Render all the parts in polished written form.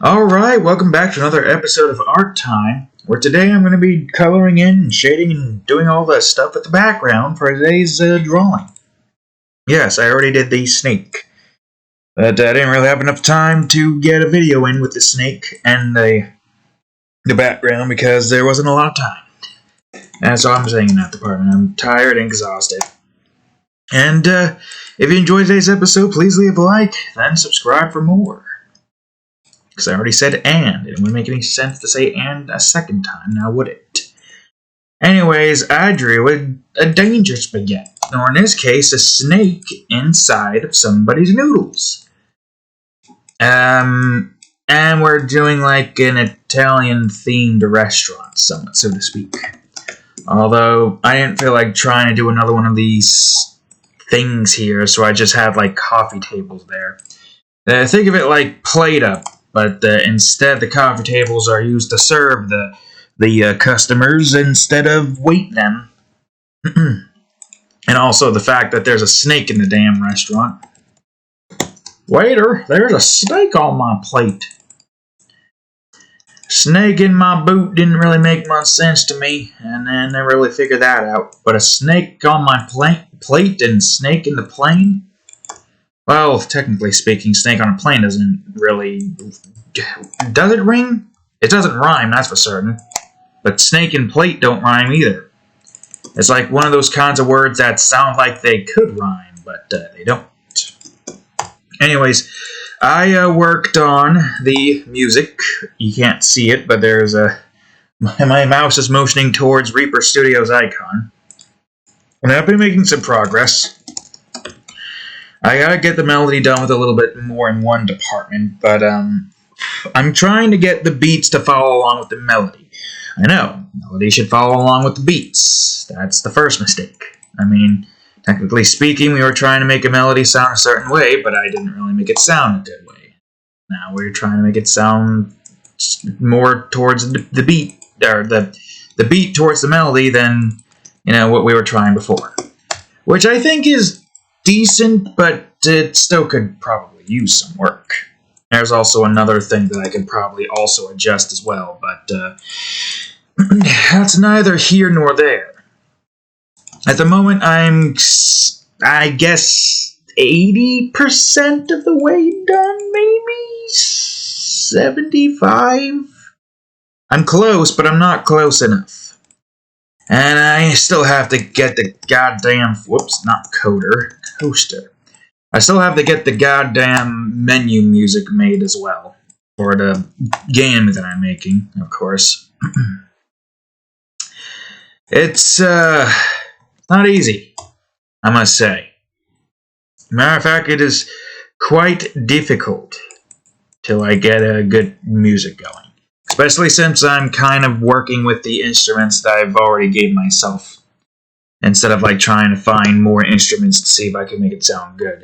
Alright, welcome back to another episode of Art Time, where today I'm going to be coloring in and shading and doing all the stuff with the background for today's drawing. Yes, I already did the snake, but I didn't really have enough time to get a video in with the snake and the background because there wasn't a lot of time. And so I'm saying in that department. I'm tired and exhausted. And if you enjoyed today's episode, please leave a like, then subscribe for more. Because I already said and. It wouldn't make any sense to say and a second time, now would it? Anyways, I drew a danger spaghetti, or in this case, a snake inside of somebody's noodles. And we're doing like an Italian-themed restaurant, somewhat, so to speak. Although, I didn't feel like trying to do another one of these things here, so I just have like coffee tables there. Think of it like Play-Doh. But instead, the coffee tables are used to serve the customers instead of wait them. And also the fact that there's a snake in the damn restaurant. Waiter, there's a snake on my plate. Snake in my boot didn't really make much sense to me, and I never really figured that out. But a snake on my plate and snake in the plane? Well, technically speaking, snake on a plane doesn't really... Does it ring? It doesn't rhyme, that's for certain. But snake and plate don't rhyme either. It's like one of those kinds of words that sound like they could rhyme, but they don't. Anyways, I worked on the music. You can't see it, but there's a... My mouse is motioning towards Reaper Studios icon. And I've been making some progress. I gotta get the melody done with a little bit more in one department, but I'm trying to get the beats to follow along with the melody. I know, melody should follow along with the beats. That's the first mistake. I mean, technically speaking, we were trying to make a melody sound a certain way, but I didn't really make it sound a good way. Now we're trying to make it sound more towards the beat, or the beat towards the melody than, what we were trying before. Which I think is decent, but it still could probably use some work. There's also another thing that I could probably also adjust as well, but that's neither here nor there. At the moment, I guess, 80% of the way done, maybe? 75? I'm close, but I'm not close enough. And I still have to get the goddamn... Whoops, not coaster. I still have to get the goddamn menu music made as well. For the game that I'm making, of course. It's, not easy, I must say. Matter of fact, it is quite difficult till I get a good music going. Especially since I'm kind of working with the instruments that I've already gave myself. Instead of like trying to find more instruments to see if I can make it sound good.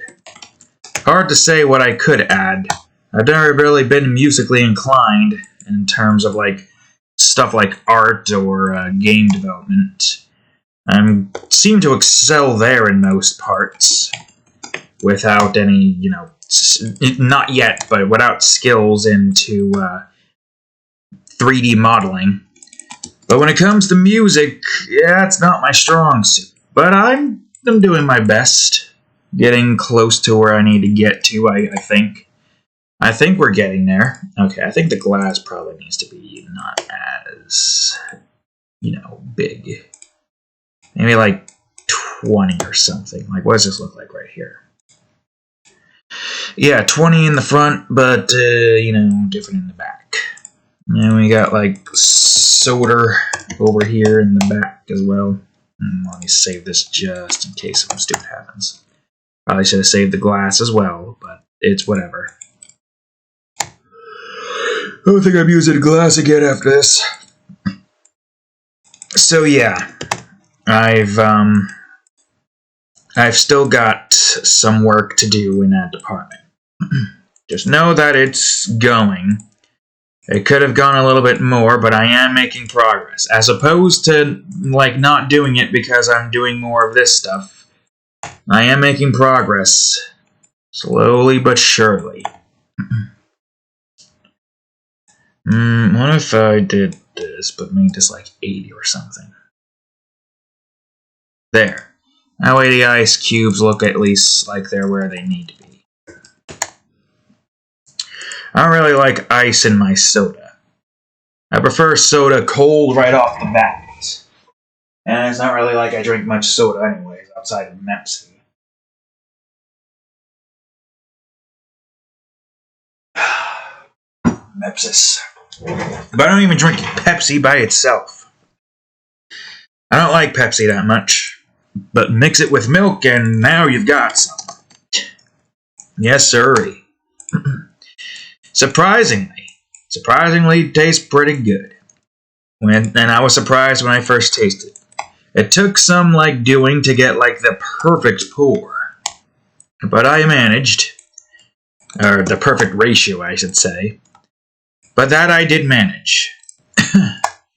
Hard to say what I could add. I've never really been musically inclined in terms of like stuff like art or game development. I seem to excel there in most parts. Without any, not yet, but without skills into 3D modeling. But when it comes to music, yeah, it's not my strong suit. But I'm doing my best. Getting close to where I need to get to, I think. I think we're getting there. Okay, I think the glass probably needs to be not as, big. Maybe like 20 or something. Like, what does this look like right here? Yeah, 20 in the front, but, different in the back. And we got, like, soda over here in the back as well. Let me save this just in case something stupid happens. Probably should have saved the glass as well, but it's whatever. I don't think I'm using glass again after this. So yeah, I've still got some work to do in that department. Just know that it's going. It could have gone a little bit more, but I am making progress. As opposed to, like, not doing it because I'm doing more of this stuff. I am making progress. Slowly but surely. What if I did this, but made this like 80 or something? There. That way the ice cubes look at least like they're where they need to be. I don't really like ice in my soda. I prefer soda cold right off the bat. And it's not really like I drink much soda anyways, outside of Pepsi. Mepsis. But I don't even drink Pepsi by itself. I don't like Pepsi that much. But mix it with milk and now you've got some. Yes, sirree. Surprisingly, it tastes pretty good. And I was surprised when I first tasted it. It took some doing to get the perfect pour. But I managed. Or the perfect ratio, I should say. But that I did manage.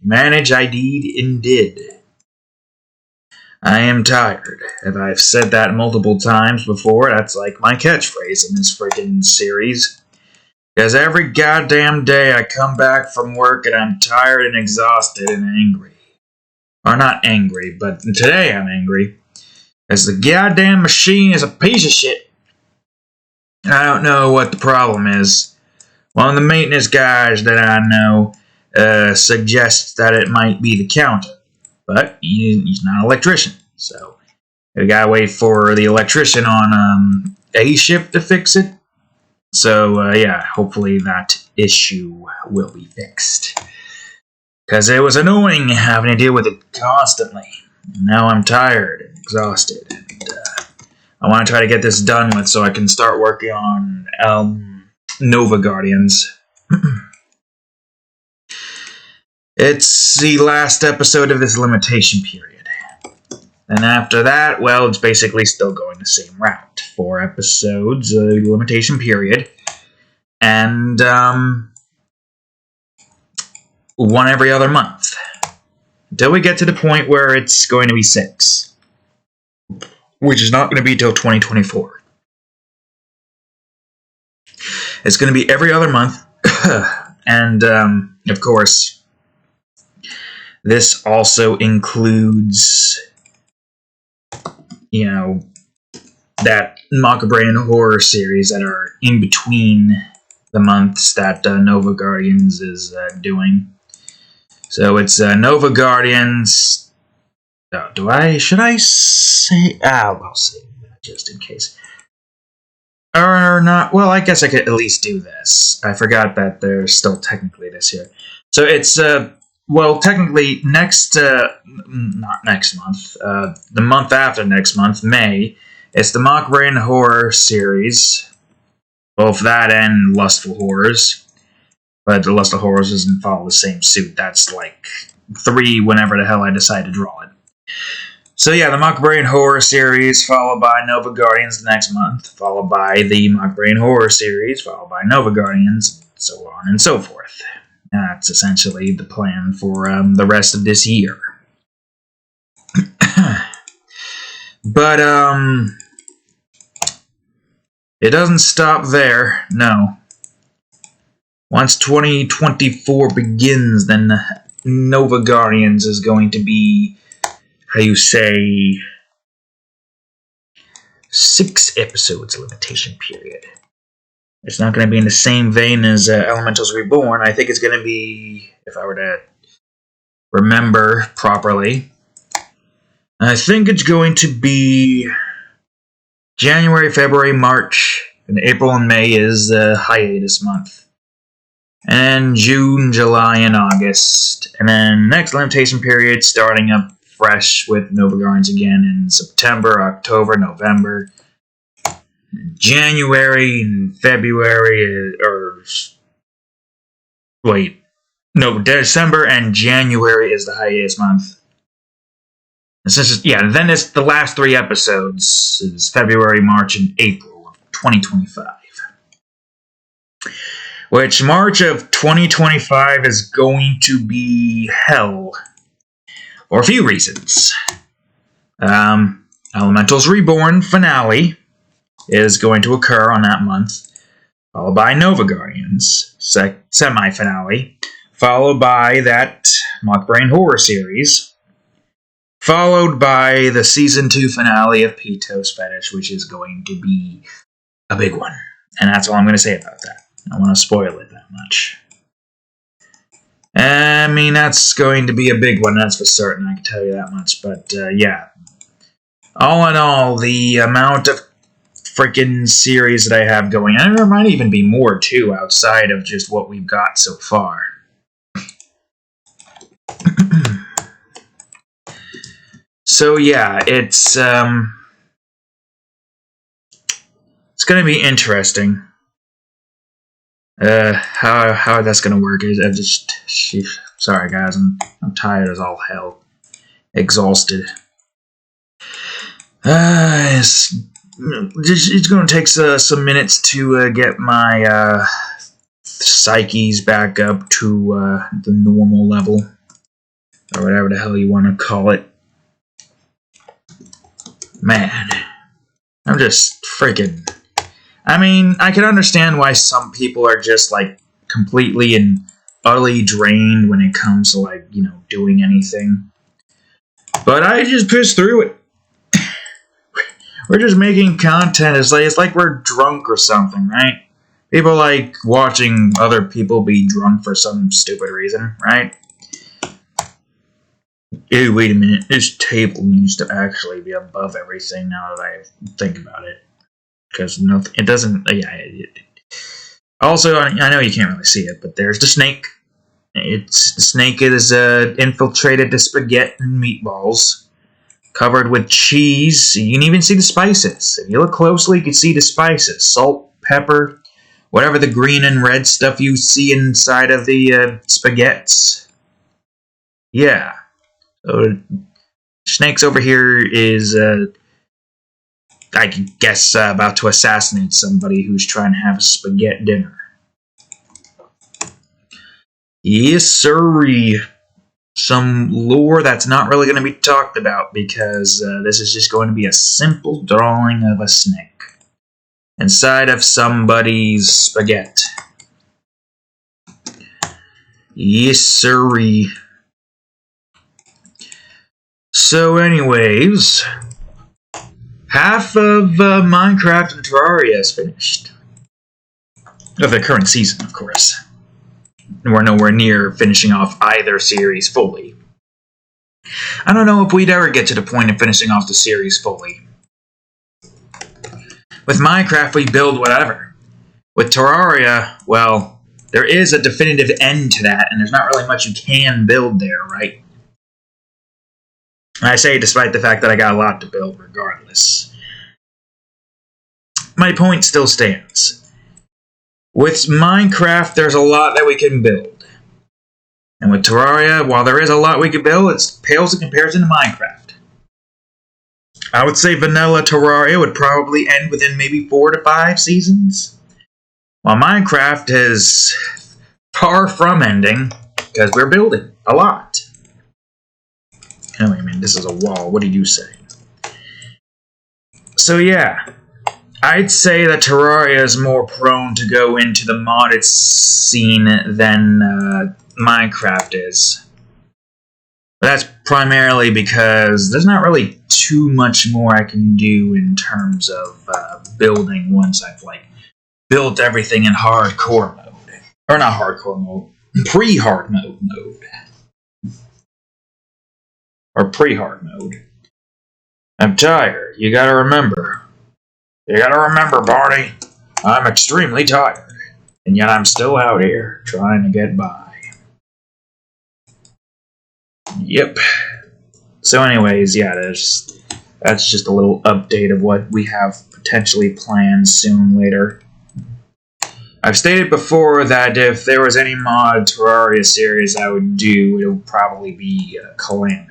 Manage I did. I am tired. If I've said that multiple times before, that's like my catchphrase in this freaking series. Because every goddamn day I come back from work and I'm tired and exhausted and angry. Or not angry, but today I'm angry. Because the goddamn machine is a piece of shit. I don't know what the problem is. One of the maintenance guys that I know suggests that it might be the counter. But he's not an electrician. So we gotta wait for the electrician on A shift to fix it. So yeah, hopefully that issue will be fixed. Because it was annoying having to deal with it constantly. Now I'm tired and exhausted. And I want to try to get this done with so I can start working on Nova Guardians. It's the last episode of this limitation period. And after that, well, it's basically still going the same route. 4 episodes, limitation period. And one every other month. Until we get to the point where it's going to be 6. Which is not going to be till 2024. It's going to be every other month. And, of course, this also includes, that Macabre horror series that are in between the months that Nova Guardians is doing. So it's Nova Guardians. Should I say? I'll say that just in case. Or not. Well, I guess I could at least do this. I forgot that there's still technically this year. So it's, technically not next month, the month after next month, May, it's the Macabre horror series. Both that and Lustful Horrors. But the Lustful Horrors doesn't follow the same suit. That's 3 whenever the hell I decide to draw it. So yeah, the Macabre horror series, followed by Nova Guardians the next month, followed by the Macabre horror series, followed by Nova Guardians, so on and so forth. That's essentially the plan for the rest of this year. But, it doesn't stop there, no. Once 2024 begins, then Nova Guardians is going to be, 6 episodes limitation period. It's not going to be in the same vein as Elementals Reborn. I think it's going to be, if I were to remember properly, I think it's going to be January, February, March, and April and May is the hiatus month. And June, July, and August. And then next limitation period starting up fresh with Nova Guardians again in September, October, November, January, and February, December and January is the hiatus month. Then it's the last 3 episodes is February, March, and April of 2025. Which March of 2025 is going to be hell. For a few reasons. Elementals Reborn finale is going to occur on that month. followed by Nova Guardians, semi-finale, followed by that Mock Brain Horror series, followed by the Season 2 finale of Pito's Fetish, which is going to be a big one. And that's all I'm going to say about that. I don't want to spoil it that much. I mean, that's going to be a big one, that's for certain, I can tell you that much. But, yeah. All in all, the amount of freaking series that I have going, and there might even be more, too, outside of just what we've got so far. So, yeah, it's going to be interesting. How that's gonna work is sorry guys, I'm tired as all hell, exhausted. It's gonna take some minutes to get my psyches back up to the normal level, or whatever the hell you want to call it. Man, I'm just freaking. I mean, I can understand why some people are just, like, completely and utterly drained when it comes to, like, you know, doing anything. But I just push through it. We're just making content. It's like we're drunk or something, right? People like watching other people be drunk for some stupid reason, right? Ew, wait a minute. This table needs to actually be above everything now that I think about it. Because it doesn't. Yeah. Also, I know you can't really see it, but there's the snake. The snake is infiltrated the spaghetti and meatballs, covered with cheese. You can even see the spices. If you look closely, you can see the spices: salt, pepper, whatever the green and red stuff you see inside of the spaghettis. Yeah. So, snake's over here is. I guess about to assassinate somebody who's trying to have a spaghetti dinner. Yes, sirree. Some lore that's not really going to be talked about because this is just going to be a simple drawing of a snake inside of somebody's spaghetti. Yes, sirree. So, anyways, half of Minecraft and Terraria is finished. Of the current season, of course. We're nowhere near finishing off either series fully. I don't know if we'd ever get to the point of finishing off the series fully. With Minecraft, we build whatever. With Terraria, well, there is a definitive end to that, and there's not really much you can build there, right? And I say despite the fact that I got a lot to build regardless. My point still stands. With Minecraft, there's a lot that we can build. And with Terraria, while there is a lot we can build, it pales in comparison to Minecraft. I would say vanilla Terraria would probably end within maybe 4 to 5 seasons. While Minecraft is far from ending, because we're building a lot. Oh, wait a minute, this is a wall. What do you say? So yeah, I'd say that Terraria is more prone to go into the modded scene than Minecraft is. But that's primarily because there's not really too much more I can do in terms of building once I've like built everything in hardcore mode. Or not hardcore mode, pre-hard mode. Or pre-hard mode. I'm tired. You gotta remember. Barney. I'm extremely tired. And yet I'm still out here trying to get by. Yep. So anyways, yeah, that's just a little update of what we have potentially planned soon later. I've stated before that if there was any mod Terraria series I would do, it would probably be Calamity.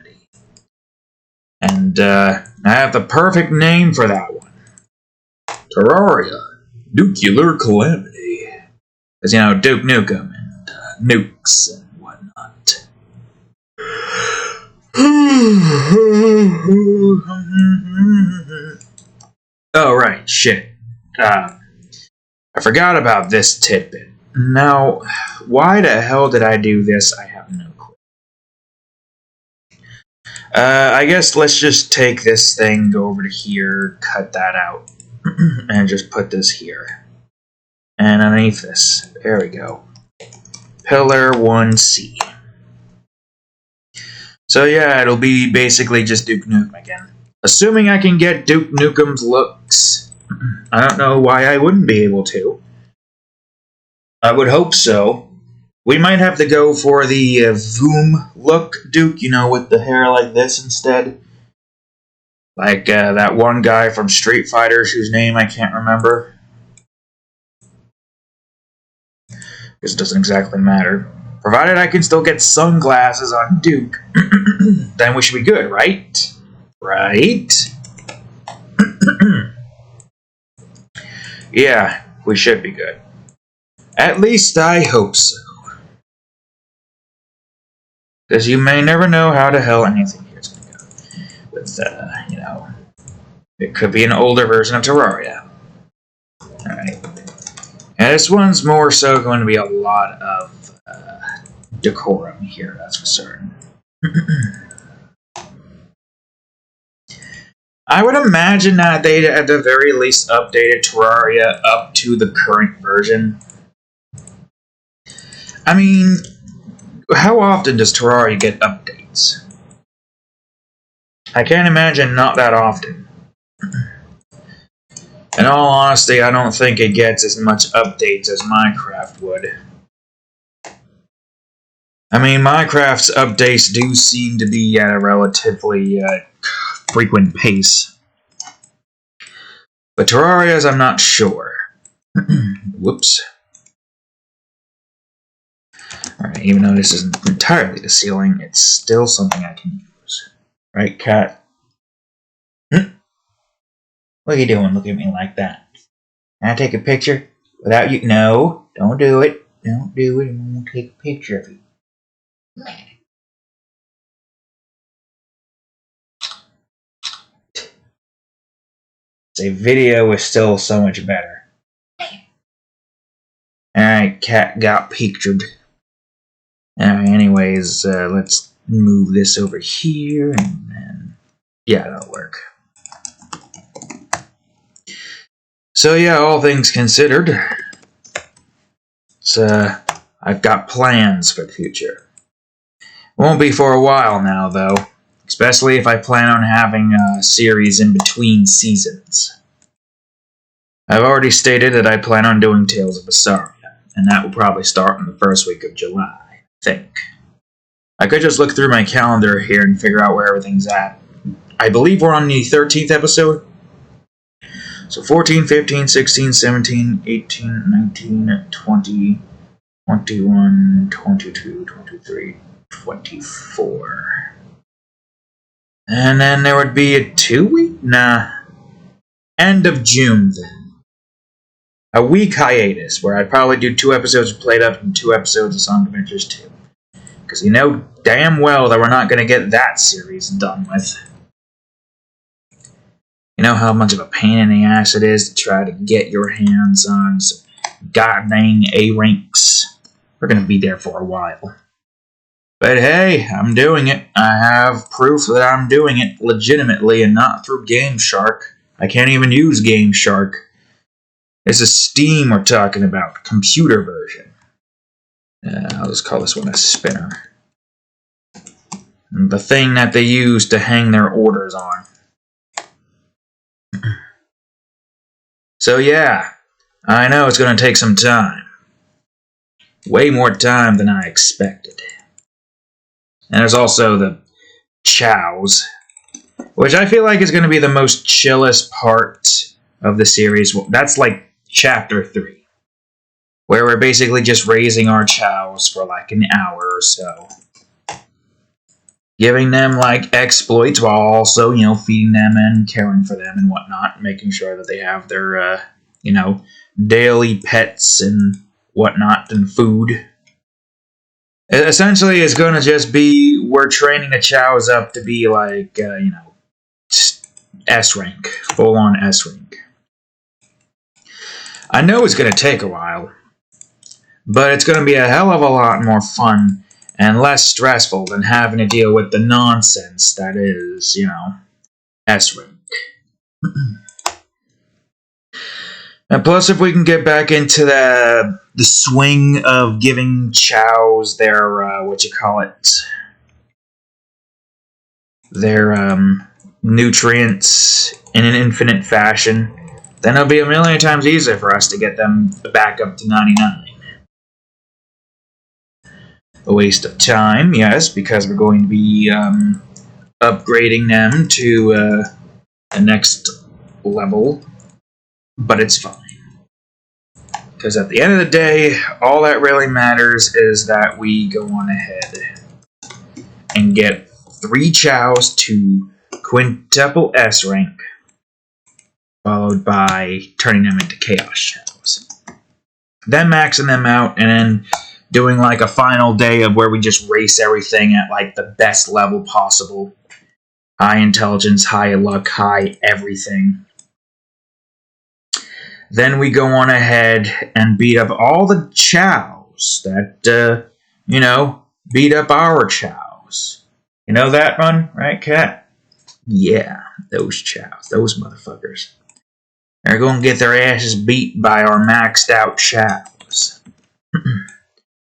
And I have the perfect name for that one. Terraria. Nuclear Calamity. Because, you know, Duke Nukem and nukes and whatnot. Oh, right, shit. I forgot about this tidbit. Now, why the hell did I do this? I have no clue. I guess let's just take this thing, go over to here, cut that out, and just put this here. And underneath this, there we go. Pillar 1C. So yeah, it'll be basically just Duke Nukem again. Assuming I can get Duke Nukem's looks. I don't know why I wouldn't be able to. I would hope so. We might have to go for the Voom look Duke, you know, with the hair like this instead. Like that one guy from Street Fighter whose name I can't remember. Because it doesn't exactly matter. Provided I can still get sunglasses on Duke, then we should be good, right? Right? Yeah, we should be good. At least I hope so. Because you may never know how the hell anything here is going to go. With, you know, it could be an older version of Terraria. Alright. And this one's more so going to be a lot of decorum here, that's for certain. I would imagine that they, at the very least, updated Terraria up to the current version. I mean, how often does Terraria get updates? I can't imagine not that often. In all honesty, I don't think it gets as much updates as Minecraft would. I mean, Minecraft's updates do seem to be at a relatively frequent pace. But Terraria's, I'm not sure. Whoops. Alright, even though this isn't entirely the ceiling, it's still something I can use. Right, cat? What are you doing looking at me like that? Can I take a picture? Without you? No, don't do it. Don't do it, and we'll take a picture of you. Say video is still so much better. Alright, cat got pictured. Alright, anyways, let's move this over here, and then, yeah, that'll work. So yeah, all things considered, it's, I've got plans for the future. Won't be for a while now, though. Especially if I plan on having a series in between seasons. I've already stated that I plan on doing Tales of Vesperia, and that will probably start in the first week of July, I think. I could just look through my calendar here and figure out where everything's at. I believe we're on the 13th episode. So 14, 15, 16, 17, 18, 19, 20, 21, 22, 23, 24. And then there would be a 2-week? Nah. End of June, then. A week hiatus, where I'd probably do 2 episodes of Played Up and 2 episodes of Sonic Adventures 2. Because you know damn well that we're not going to get that series done with. You know how much of a pain in the ass it is to try to get your hands on some goddamn A-ranks. We're going to be there for a while. But hey, I'm doing it. I have proof that I'm doing it legitimately and not through Game Shark. I can't even use Game Shark. This is Steam we're talking about, computer version. I'll just call this one a spinner. The thing that they use to hang their orders on. So yeah, I know it's going to take some time. Way more time than I expected. And there's also the chows, which I feel like is going to be the most chillest part of the series. That's like chapter 3, where we're basically just raising our chows for like an hour or so. Giving them like exploits while also, you know, feeding them and caring for them and whatnot, making sure that they have their, you know, daily pets and whatnot and food. Essentially, it's going to just be, we're training the chows up to be like, you know, S rank, full-on S rank. I know it's going to take a while, but it's going to be a hell of a lot more fun and less stressful than having to deal with the nonsense that is, S-rank. And plus, if we can get back into the swing of giving chows their, their nutrients in an infinite fashion, then it'll be a million times easier for us to get them back up to 99. A waste of time, yes, because we're going to be upgrading them to the next level, but it's fine. Because at the end of the day, all that really matters is that we go on ahead and get 3 chows to quintuple S rank, followed by turning them into chaos chows. Then maxing them out, and then doing like a final day of where we just race everything at like the best level possible. High intelligence, high luck, high everything. Then we go on ahead and beat up all the chows that, beat up our chows. You know that one, right, Cat? Yeah, those chows, those motherfuckers. They're going to get their asses beat by our maxed out chows.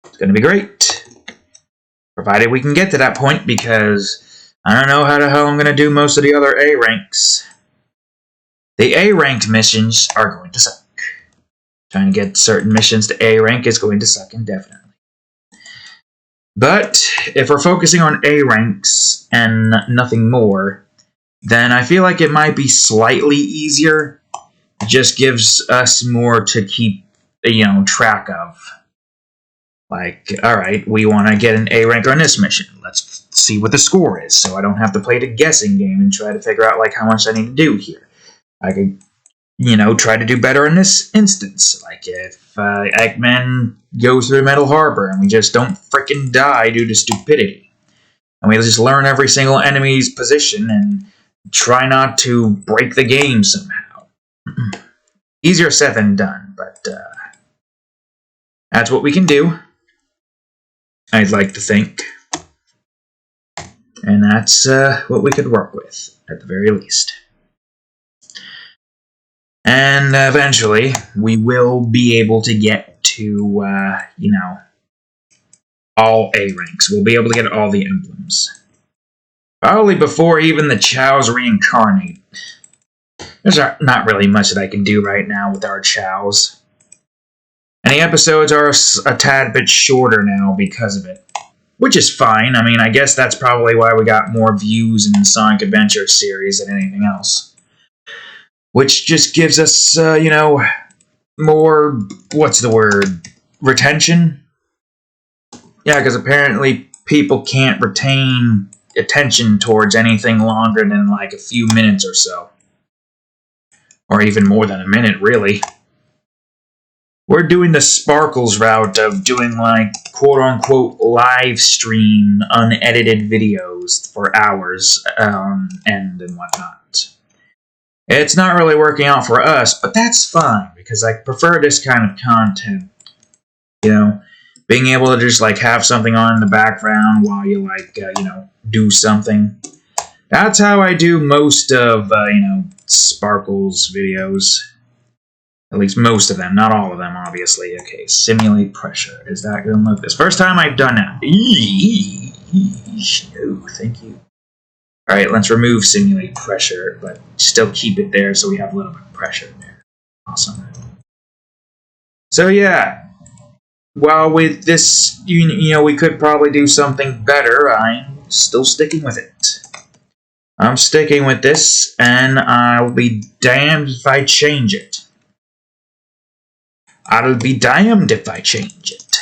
It's going to be great. Provided we can get to that point, because I don't know how the hell I'm going to do most of the other A ranks. The A-ranked missions are going to suck. Trying to get certain missions to A rank is going to suck indefinitely. But if we're focusing on A ranks and nothing more, then I feel like it might be slightly easier. It just gives us more to keep, track of. Like, alright, we want to get an A rank on this mission. Let's see what the score is, so I don't have to play the guessing game and try to figure out, how much I need to do here. I could, try to do better in this instance. Like if Eggman goes through Metal Harbor and we just don't frickin' die due to stupidity. And we just learn every single enemy's position and try not to break the game somehow. Easier said than done, but that's what we can do. I'd like to think. And that's what we could work with, at the very least. And eventually, we will be able to get to, all A ranks. We'll be able to get all the emblems. Probably before even the chows reincarnate. There's not really much that I can do right now with our chows. And the episodes are a tad bit shorter now because of it. Which is fine. I mean, I guess that's probably why we got more views in the Sonic Adventure series than anything else. Which just gives us, more, retention? Yeah, because apparently people can't retain attention towards anything longer than, a few minutes or so. Or even more than a minute, really. We're doing the Sparkles route of doing, quote-unquote live stream unedited videos for hours on end and whatnot. It's not really working out for us, but that's fine, because I prefer this kind of content. Being able to just, have something on in the background while you, do something. That's how I do most of, Sparkles videos. At least most of them, not all of them, obviously. Okay, simulate pressure. Is that going to look this? First time I've done that. No, thank you. Alright, let's remove simulate pressure, but still keep it there so we have a little bit of pressure there. Awesome. So yeah, while with this, we could probably do something better, I'm still sticking with it. I'm sticking with this, and I'll be damned if I change it. I'll be damned if I change it.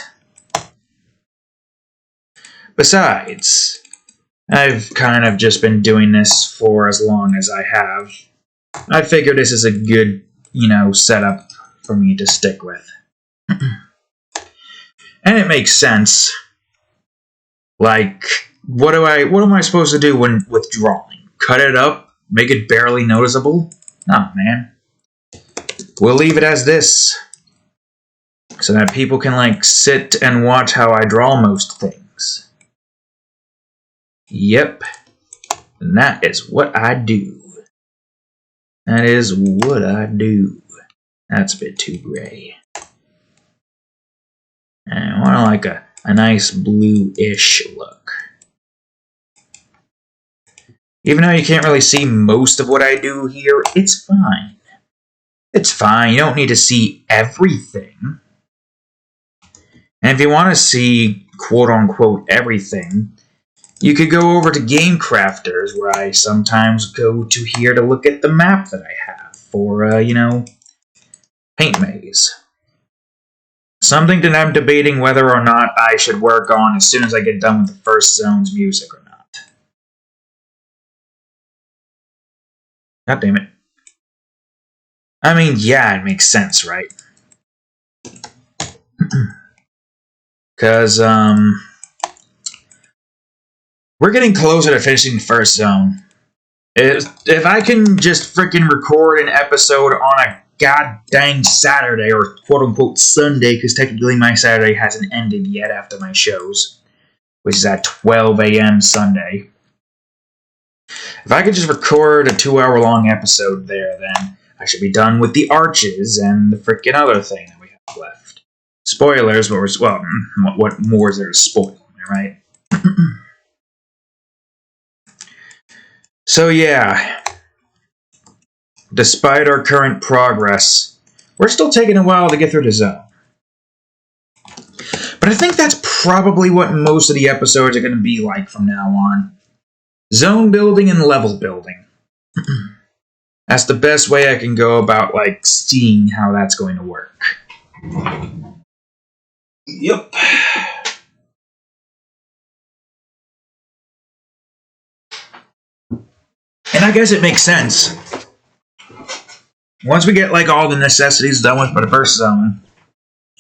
Besides, I've kind of just been doing this for as long as I have. I figure this is a good, setup for me to stick with. And it makes sense. What am I supposed to do when with drawing? Cut it up? Make it barely noticeable? Nah, man. we'll leave it as this, so that people can, like, sit and watch how I draw most things. Yep. And that is what I do. That is what I do. That's a bit too gray. I want like a nice blue-ish look. Even though you can't really see most of what I do here, it's fine. It's fine. You don't need to see everything. And if you want to see quote-unquote everything, you could go over to Game Crafters, where I sometimes go to here to look at the map that I have for, you know, Paint Maze. Something that I'm debating whether or not I should work on as soon as I get done with the first zone's music or not. God damn it. I mean, yeah, it makes sense, right? Because, we're getting closer to finishing the first zone. If I can just freaking record an episode on a god dang Saturday, or quote-unquote Sunday, because technically my Saturday hasn't ended yet after my shows, which is at 12 a.m. Sunday. If I could just record a 2-hour-long episode there, then I should be done with the arches and the freaking other thing that we have left. Spoilers, but what more is there to spoil, right? So yeah, despite our current progress, we're still taking a while to get through the zone. But I think that's probably what most of the episodes are going to be like from now on. Zone building and level building. That's the best way I can go about, like, seeing how that's going to work. Yep. And I guess it makes sense. Once we get, like, all the necessities done with for the first zone,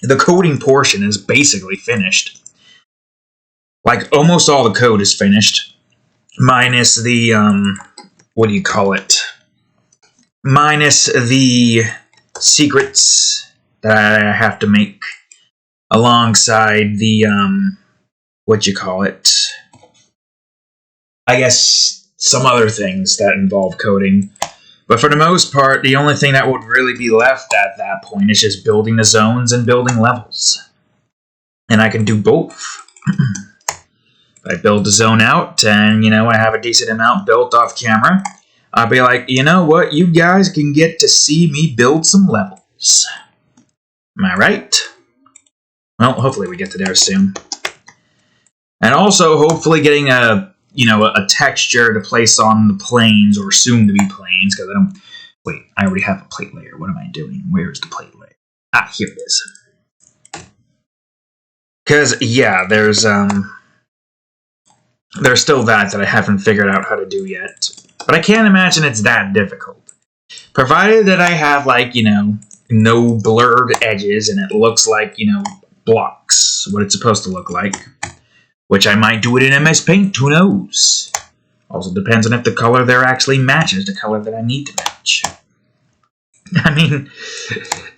the coding portion is basically finished. Like, almost all the code is finished. Minus the, what do you call it? Minus the secrets that I have to make alongside the, what you call it? I guess some other things that involve coding. But for the most part, the only thing that would really be left at that point is just building the zones and building levels. And I can do both. I build the zone out, and, you know, I have a decent amount built off camera. I'll be like, you know what, you guys can get to see me build some levels. Am I right? Well, hopefully we get to there soon. And also, hopefully getting a texture to place on the planes, or soon-to-be planes, because I don't... Wait, I already have a plate layer. What am I doing? Where's the plate layer? Ah, here it is. Because, yeah, there's still that I haven't figured out how to do yet. But I can't imagine it's that difficult. Provided that I have, like, you know, no blurred edges, and it looks like, you know, blocks, what it's supposed to look like. Which I might do it in MS Paint, who knows? Also depends on if the color there actually matches the color that I need to match. I mean,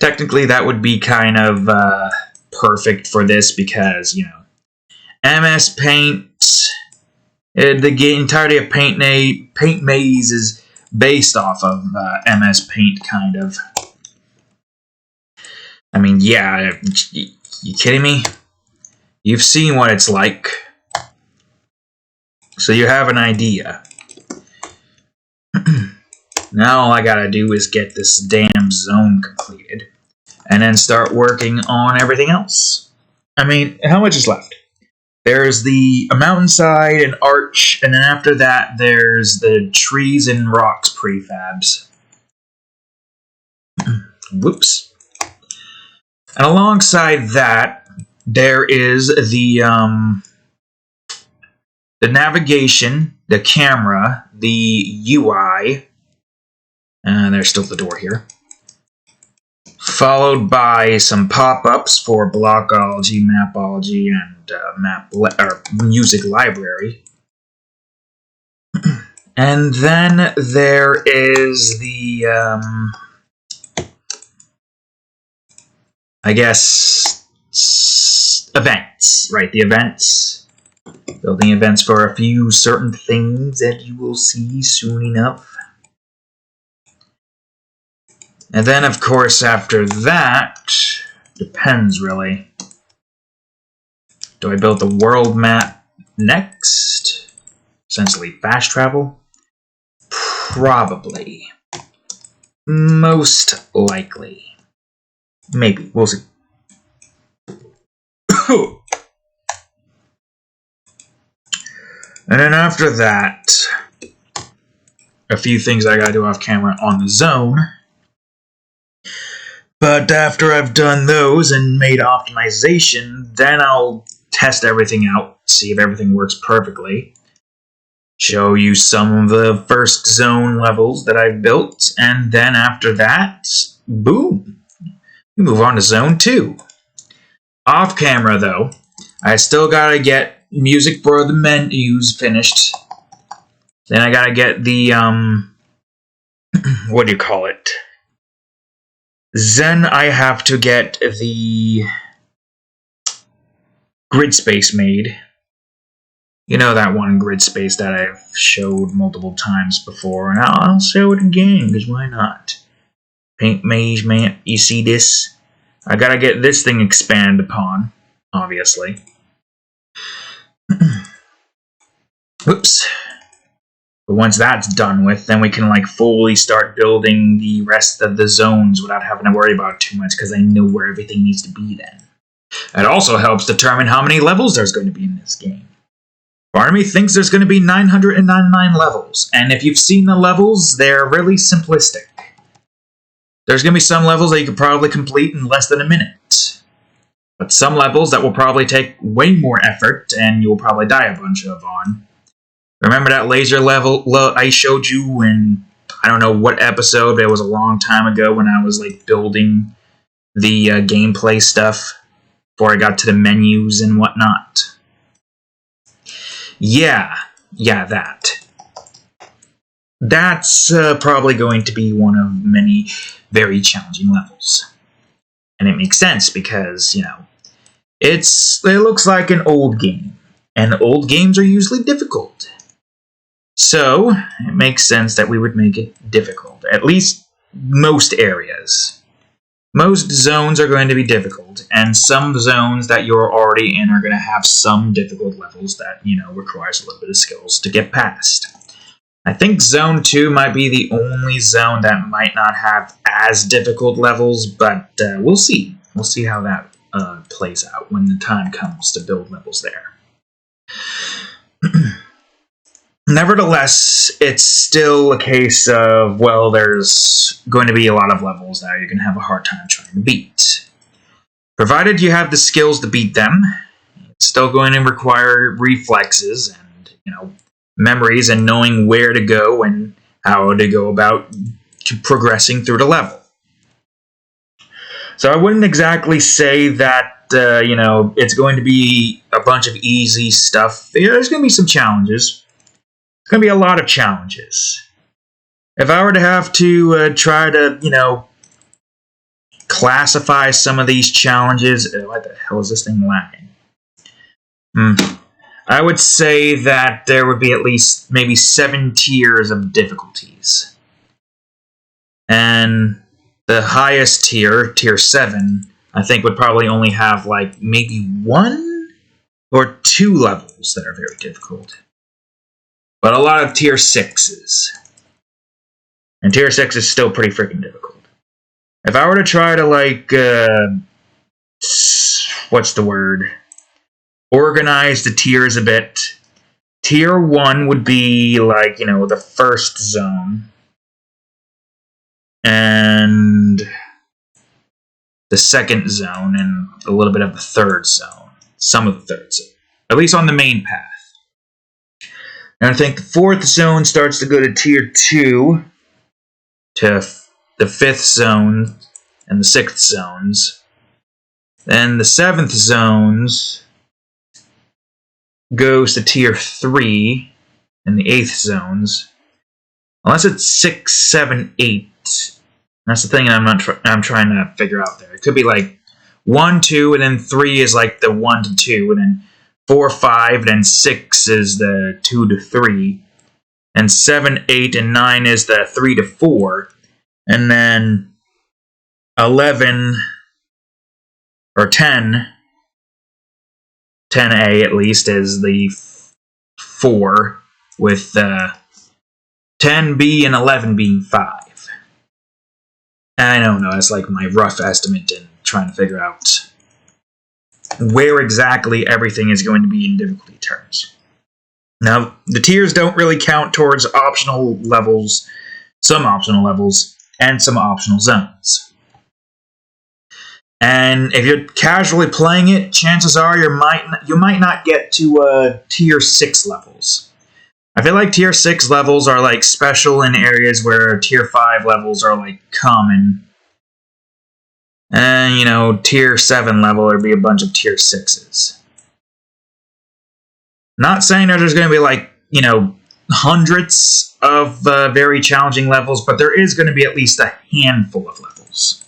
technically that would be kind of perfect for this because, you know, MS Paint, the entirety of Paint Maze is based off of MS Paint, kind of. I mean, yeah, you kidding me? You've seen what it's like, so you have an idea. Now all I gotta do is get this damn zone completed, and then start working on everything else. I mean, how much is left? There's the mountainside and arch, and then after that there's the trees and rocks prefabs. Whoops. And alongside that, there is the navigation, the camera, the UI, and there's still the door here, followed by some pop-ups for Blockology, Mapology, and Music Library. And then there is the I guess, events, right? The events. Building events for a few certain things that you will see soon enough. And then, of course, after that, depends really. Do I build the world map next? Essentially fast travel? Probably. Most likely. Maybe. We'll see. And then after that, a few things I gotta do off camera on the zone. But after I've done those and made optimization, then I'll test everything out, see if everything works perfectly. Show you some of the first zone levels that I've built, and then after that, boom, we move on to zone 2. Off camera though, I still gotta get music for the menus finished. Then I gotta get the, what do you call it? Then I have to get the grid space made. You know that one grid space that I've showed multiple times before, and I'll show it again, because why not? Paint maze map, you see this? I gotta get this thing expanded upon, obviously. Oops. But once that's done with, then we can like fully start building the rest of the zones without having to worry about it too much, because I know where everything needs to be then. It also helps determine how many levels there's going to be in this game. Part of me thinks there's going to be 999 levels, and if you've seen the levels, they're really simplistic. There's going to be some levels that you could probably complete in less than a minute. But some levels that will probably take way more effort, and you'll probably die a bunch of on. Remember that laser level I showed you in, I don't know what episode, but it was a long time ago when I was like building the gameplay stuff before I got to the menus and whatnot. Yeah, that. That's probably going to be one of many very challenging levels. And it makes sense because, you know, it looks like an old game. And old games are usually difficult. So, it makes sense that we would make it difficult. At least most areas. Most zones are going to be difficult, and some zones that you're already in are going to have some difficult levels that, you know, requires a little bit of skills to get past. I think Zone 2 might be the only zone that might not have as difficult levels, but we'll see. We'll see how that plays out when the time comes to build levels there. Nevertheless, it's still a case of, well, there's going to be a lot of levels that you're going to have a hard time trying to beat. Provided you have the skills to beat them, it's still going to require reflexes and, you know, memories and knowing where to go and how to go about progressing through the level. So I wouldn't exactly say that, you know, it's going to be a bunch of easy stuff. Yeah, there's going to be some challenges. It's going to be a lot of challenges. If I were to have to try to, you know, classify some of these challenges... What the hell is this thing lagging? I would say that there would be at least maybe 7 tiers of difficulties. And the highest tier, tier 7, I think would probably only have like maybe 1 or 2 levels that are very difficult. But a lot of tier 6s. And tier 6 is still pretty freaking difficult. If I were to try to, like, what's the word? Organize the tiers a bit. Tier 1 would be, like, you know, the first zone. And the second zone, and a little bit of the third zone. Some of the third zone. At least on the main path. And I think the 4th zone starts to go to tier 2, to the 5th zone, and the 6th zones. Then the 7th zones goes to tier 3, and the 8th zones. Unless it's 6, 7, 8. That's the thing I'm trying to figure out there. It could be like 1, 2, and then 3 is like the 1 to 2, and then 4, 5, and then 6 is the 2 to 3, and 7, 8, and 9 is the 3 to 4, and then 11, or 10, 10A at least, is the 4, with 10B and 11 being 5. I don't know, that's like my rough estimate in trying to figure out where exactly everything is going to be in difficulty terms. Now, the tiers don't really count towards optional levels, some optional levels, and some optional zones. And if you're casually playing it, chances are you might not get to tier 6 levels. I feel like tier 6 levels are like special in areas where tier 5 levels are like common. And, you know, tier 7 level would be a bunch of tier 6s. Not saying that there's going to be like, you know, hundreds of very challenging levels, but there is going to be at least a handful of levels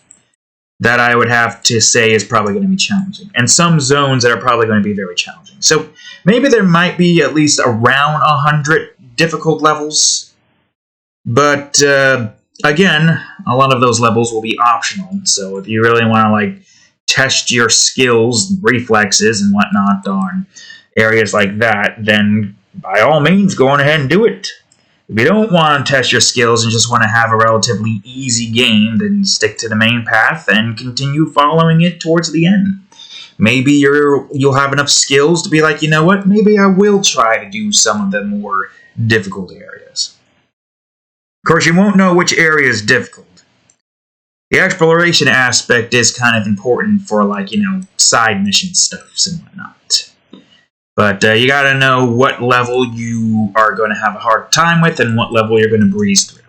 that I would have to say is probably going to be challenging. And some zones that are probably going to be very challenging. So maybe there might be at least around 100 difficult levels. But again, a lot of those levels will be optional. So if you really want to like test your skills, reflexes, and whatnot on areas like that, then by all means, go on ahead and do it. If you don't want to test your skills and just want to have a relatively easy game, then stick to the main path and continue following it towards the end. Maybe you'll have enough skills to be like, you know what, maybe I will try to do some of the more difficult areas. Of course, you won't know which area is difficult. The exploration aspect is kind of important for, like, you know, side mission stuffs and whatnot. But you gotta know what level you are going to have a hard time with and what level you're going to breeze through.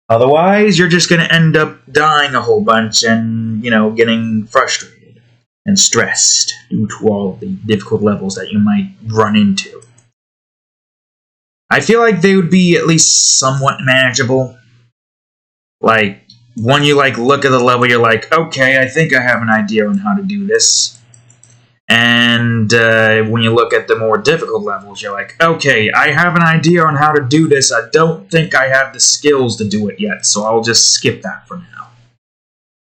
Otherwise, you're just going to end up dying a whole bunch and, you know, getting frustrated and stressed due to all of the difficult levels that you might run into. I feel like they would be at least somewhat manageable. Like, when you like look at the level, you're like, okay, I think I have an idea on how to do this. And when you look at the more difficult levels, you're like, okay, I have an idea on how to do this. I don't think I have the skills to do it yet, so I'll just skip that for now.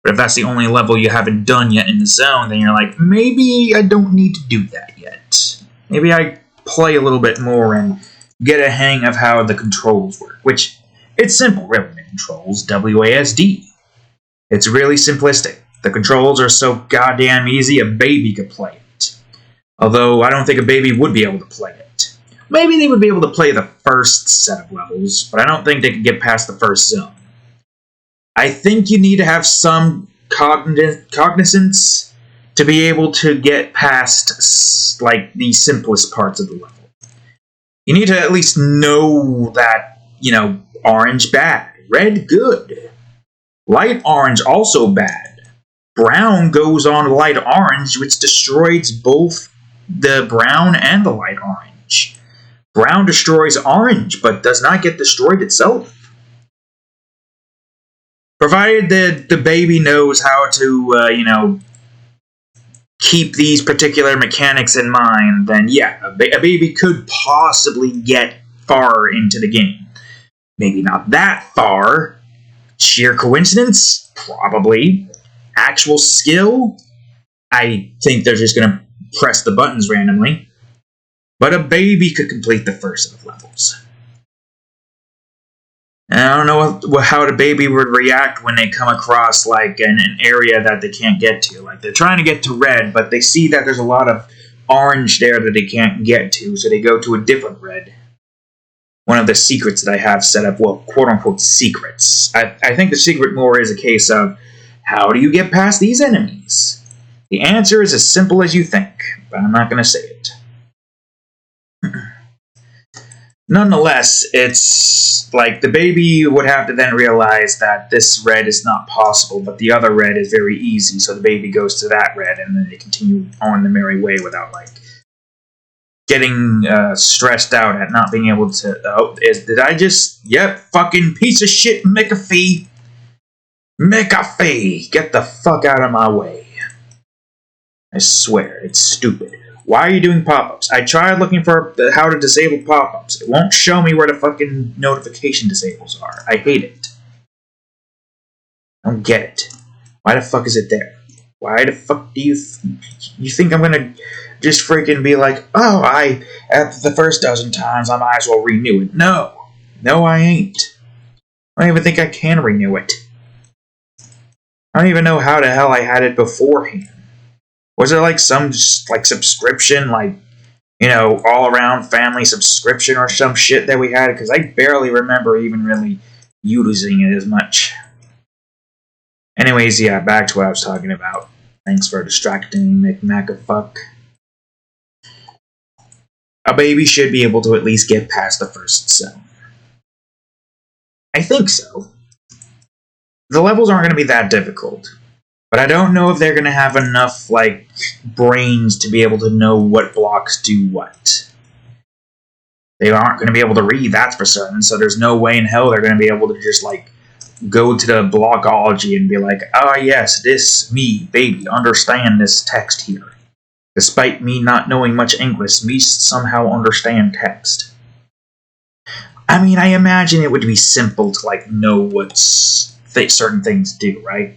But if that's the only level you haven't done yet in the zone, then you're like, maybe I don't need to do that yet. Maybe I play a little bit more and get a hang of how the controls work, which, it's simple, really, the controls, WASD. It's really simplistic. The controls are so goddamn easy, a baby could play it. Although, I don't think a baby would be able to play it. Maybe they would be able to play the first set of levels, but I don't think they could get past the first zone. I think you need to have some cognizance to be able to get past, like, the simplest parts of the level. You need to at least know that, you know, orange bad, red good, light orange also bad, brown goes on to light orange, which destroys both the brown and the light orange. Brown destroys orange, but does not get destroyed itself. Provided the baby knows how to, you know, keep these particular mechanics in mind, then yeah, a baby could possibly get far into the game. Maybe not that far. Sheer coincidence? Probably. Actual skill? I think they're just going to press the buttons randomly. But a baby could complete the first of the levels. And I don't know how the baby would react when they come across like an area that they can't get to. Like, they're trying to get to red, but they see that there's a lot of orange there that they can't get to, so they go to a different red. One of the secrets that I have set up, well, quote-unquote secrets. I think the secret more is a case of, how do you get past these enemies? The answer is as simple as you think, but I'm not going to say it. Nonetheless, it's like the baby would have to then realize that this red is not possible, but the other red is very easy, so the baby goes to that red, and then they continue on the merry way without, like, getting stressed out at not being able to... did I just... Yep, fucking piece of shit McAfee. McAfee! Get the fuck out of my way. I swear, it's stupid. Why are you doing pop-ups? I tried looking for how to disable pop-ups. It won't show me where the fucking notification disables are. I hate it. I don't get it. Why the fuck is it there? Why the fuck do you think I'm gonna just freaking be like, oh, after the first dozen times, I might as well renew it? No. No, I ain't. I don't even think I can renew it. I don't even know how the hell I had it beforehand. Was it like some subscription, like, you know, all-around family subscription or some shit that we had? Because I barely remember even really using it as much. Anyways, yeah, back to what I was talking about. Thanks for distracting me, McMacafuck. A baby should be able to at least get past the first zone. I think so. The levels aren't going to be that difficult. But I don't know if they're going to have enough, like, brains to be able to know what blocks do what. They aren't going to be able to read, that's for certain, so there's no way in hell they're going to be able to just, like, go to the blockology and be like, ah, yes, this, me, baby, understand this text here. Despite me not knowing much English, me somehow understand text. I mean, I imagine it would be simple to, like, know what certain things do, right?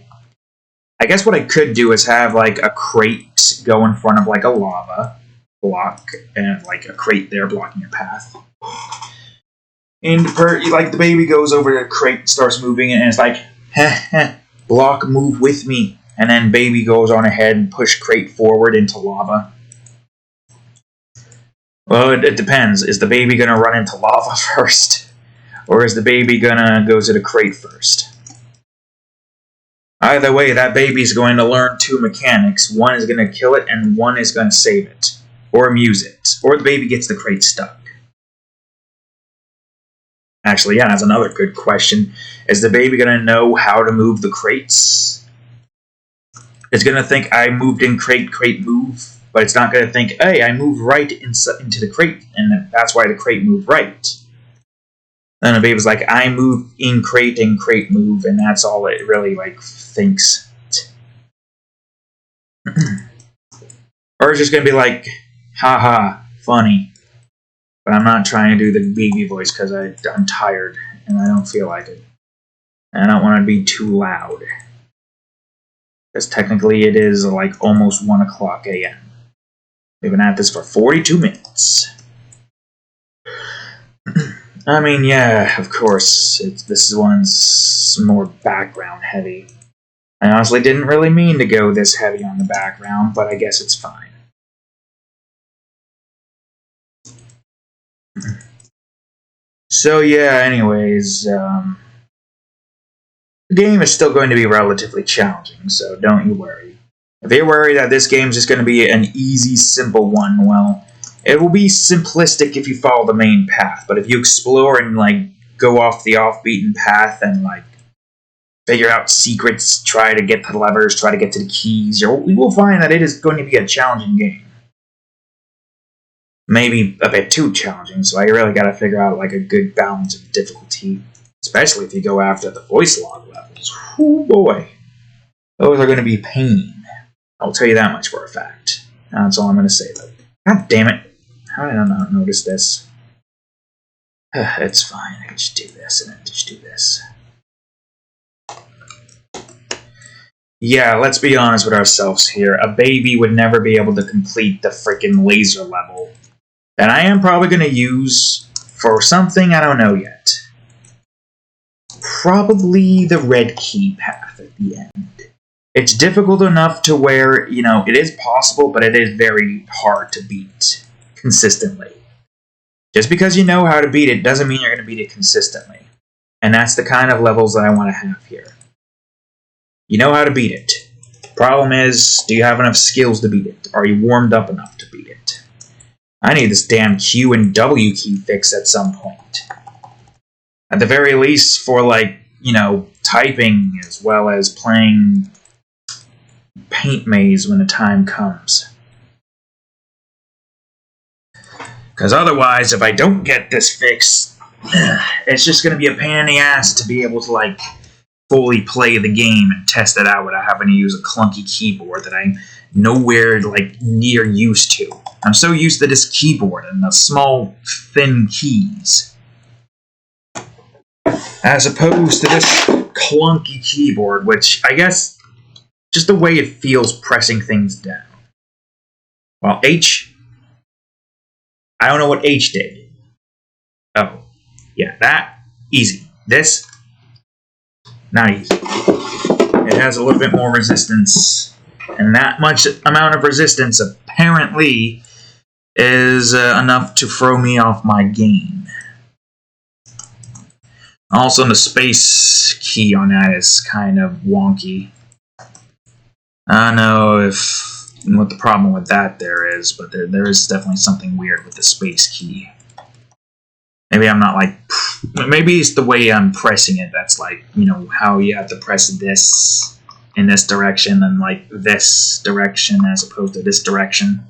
I guess what I could do is have, like, a crate go in front of, like, a lava block, and, like, a crate there blocking your path. And, like, the baby goes over to the crate and starts moving, and it's like, heh, heh, block, move with me. And then baby goes on ahead and push crate forward into lava. Well, it depends. Is the baby going to run into lava first? Or is the baby going to go to the crate first? Either way, that baby's going to learn two mechanics. One is going to kill it, and one is going to save it. Or amuse it. Or the baby gets the crate stuck. Actually, yeah, that's another good question. Is the baby going to know how to move the crates? It's going to think, I moved in crate, crate move. But it's not going to think, hey, I moved right into the crate, and that's why the crate moved right. Then the baby's like, I move in crate and crate move, and that's all it really, like, thinks. Or it's just going to be like, haha, funny. But I'm not trying to do the baby voice because I'm tired, and I don't feel like it. And I don't want to be too loud. Because technically it is, like, almost 1 o'clock a.m. We've been at this for 42 minutes. I mean, yeah, of course, this one's more background heavy. I honestly didn't really mean to go this heavy on the background, but I guess it's fine. So yeah, anyways, the game is still going to be relatively challenging, so don't you worry. If you're worried that this game's just going to be an easy, simple one, well, it will be simplistic if you follow the main path, but if you explore and, like, go off the off-beaten path and, like, figure out secrets, try to get the levers, try to get to the keys, you will find that it is going to be a challenging game. Maybe a bit too challenging, so I really gotta figure out, like, a good balance of difficulty, especially if you go after the voice log levels. Oh boy. Those are going to be pain. I'll tell you that much for a fact. That's all I'm going to say, though. God damn it. How did I not notice this? It's fine. I can just do this and then just do this. Yeah, let's be honest with ourselves here. A baby would never be able to complete the freaking laser level that I am probably going to use for something I don't know yet. Probably the red key path at the end. It's difficult enough to where, you know, it is possible, but it is very hard to beat consistently. Just because you know how to beat it doesn't mean you're going to beat it consistently. And that's the kind of levels that I want to have here. You know how to beat it. Problem is, do you have enough skills to beat it? Are you warmed up enough to beat it? I need this damn Q and W key fix at some point. At the very least for, like, you know, typing as well as playing Paint Maze when the time comes. Because otherwise, if I don't get this fixed, it's just going to be a pain in the ass to be able to, like, fully play the game and test it out without having to use a clunky keyboard that I nowhere like near used to. I'm so used to this keyboard and the small, thin keys, as opposed to this clunky keyboard, which I guess just the way it feels pressing things down. Well, H, I don't know what H did. Oh, yeah, that, easy. This, not easy. It has a little bit more resistance, and that much amount of resistance apparently is enough to throw me off my game. Also, the space key on that is kind of wonky. I don't know what the problem with that there is, but there is definitely something weird with the space key. Maybe I'm not like... Maybe it's the way I'm pressing it that's like, you know, how you have to press this in this direction and like this direction as opposed to this direction.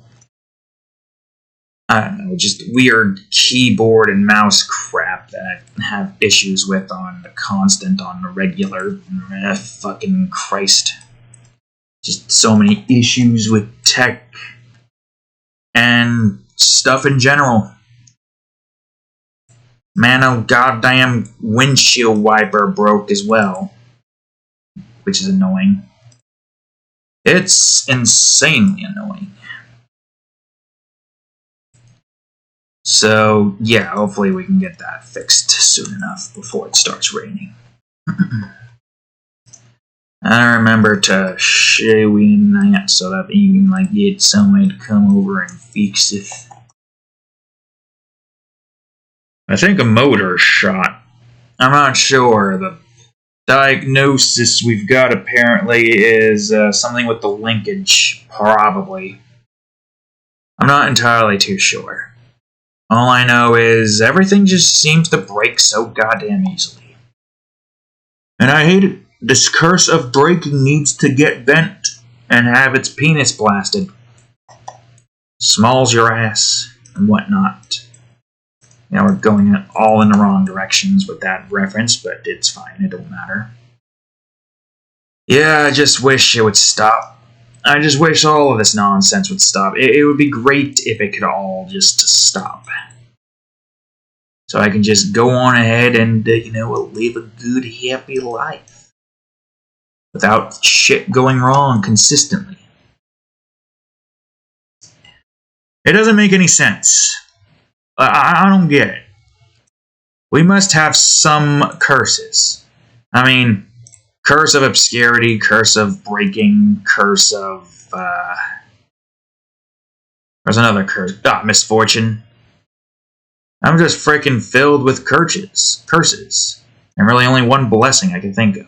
I don't know, just weird keyboard and mouse crap that I have issues with on the regular. Fucking Christ. Just so many issues with tech and stuff in general. Man, oh goddamn windshield wiper broke as well, which is annoying. It's insanely annoying. So, yeah, hopefully we can get that fixed soon enough before it starts raining. I remember to show you that so that you can like get someone to come over and fix it. I think a motor shot. I'm not sure. The diagnosis we've got apparently is something with the linkage, probably. I'm not entirely too sure. All I know is everything just seems to break so goddamn easily. And I hate it. This curse of breaking needs to get bent and have its penis blasted. Smalls your ass and whatnot. You know, we're going all in the wrong directions with that reference, but it's fine, it don't matter. Yeah, I just wish it would stop. I just wish all of this nonsense would stop. It would be great if it could all just stop. So I can just go on ahead and, you know, live a good, happy life. Without shit going wrong consistently. It doesn't make any sense. I don't get it. We must have some curses. I mean, curse of obscurity, curse of breaking, curse of, there's another curse. Misfortune. I'm just freaking filled with curses. And really only one blessing I can think of.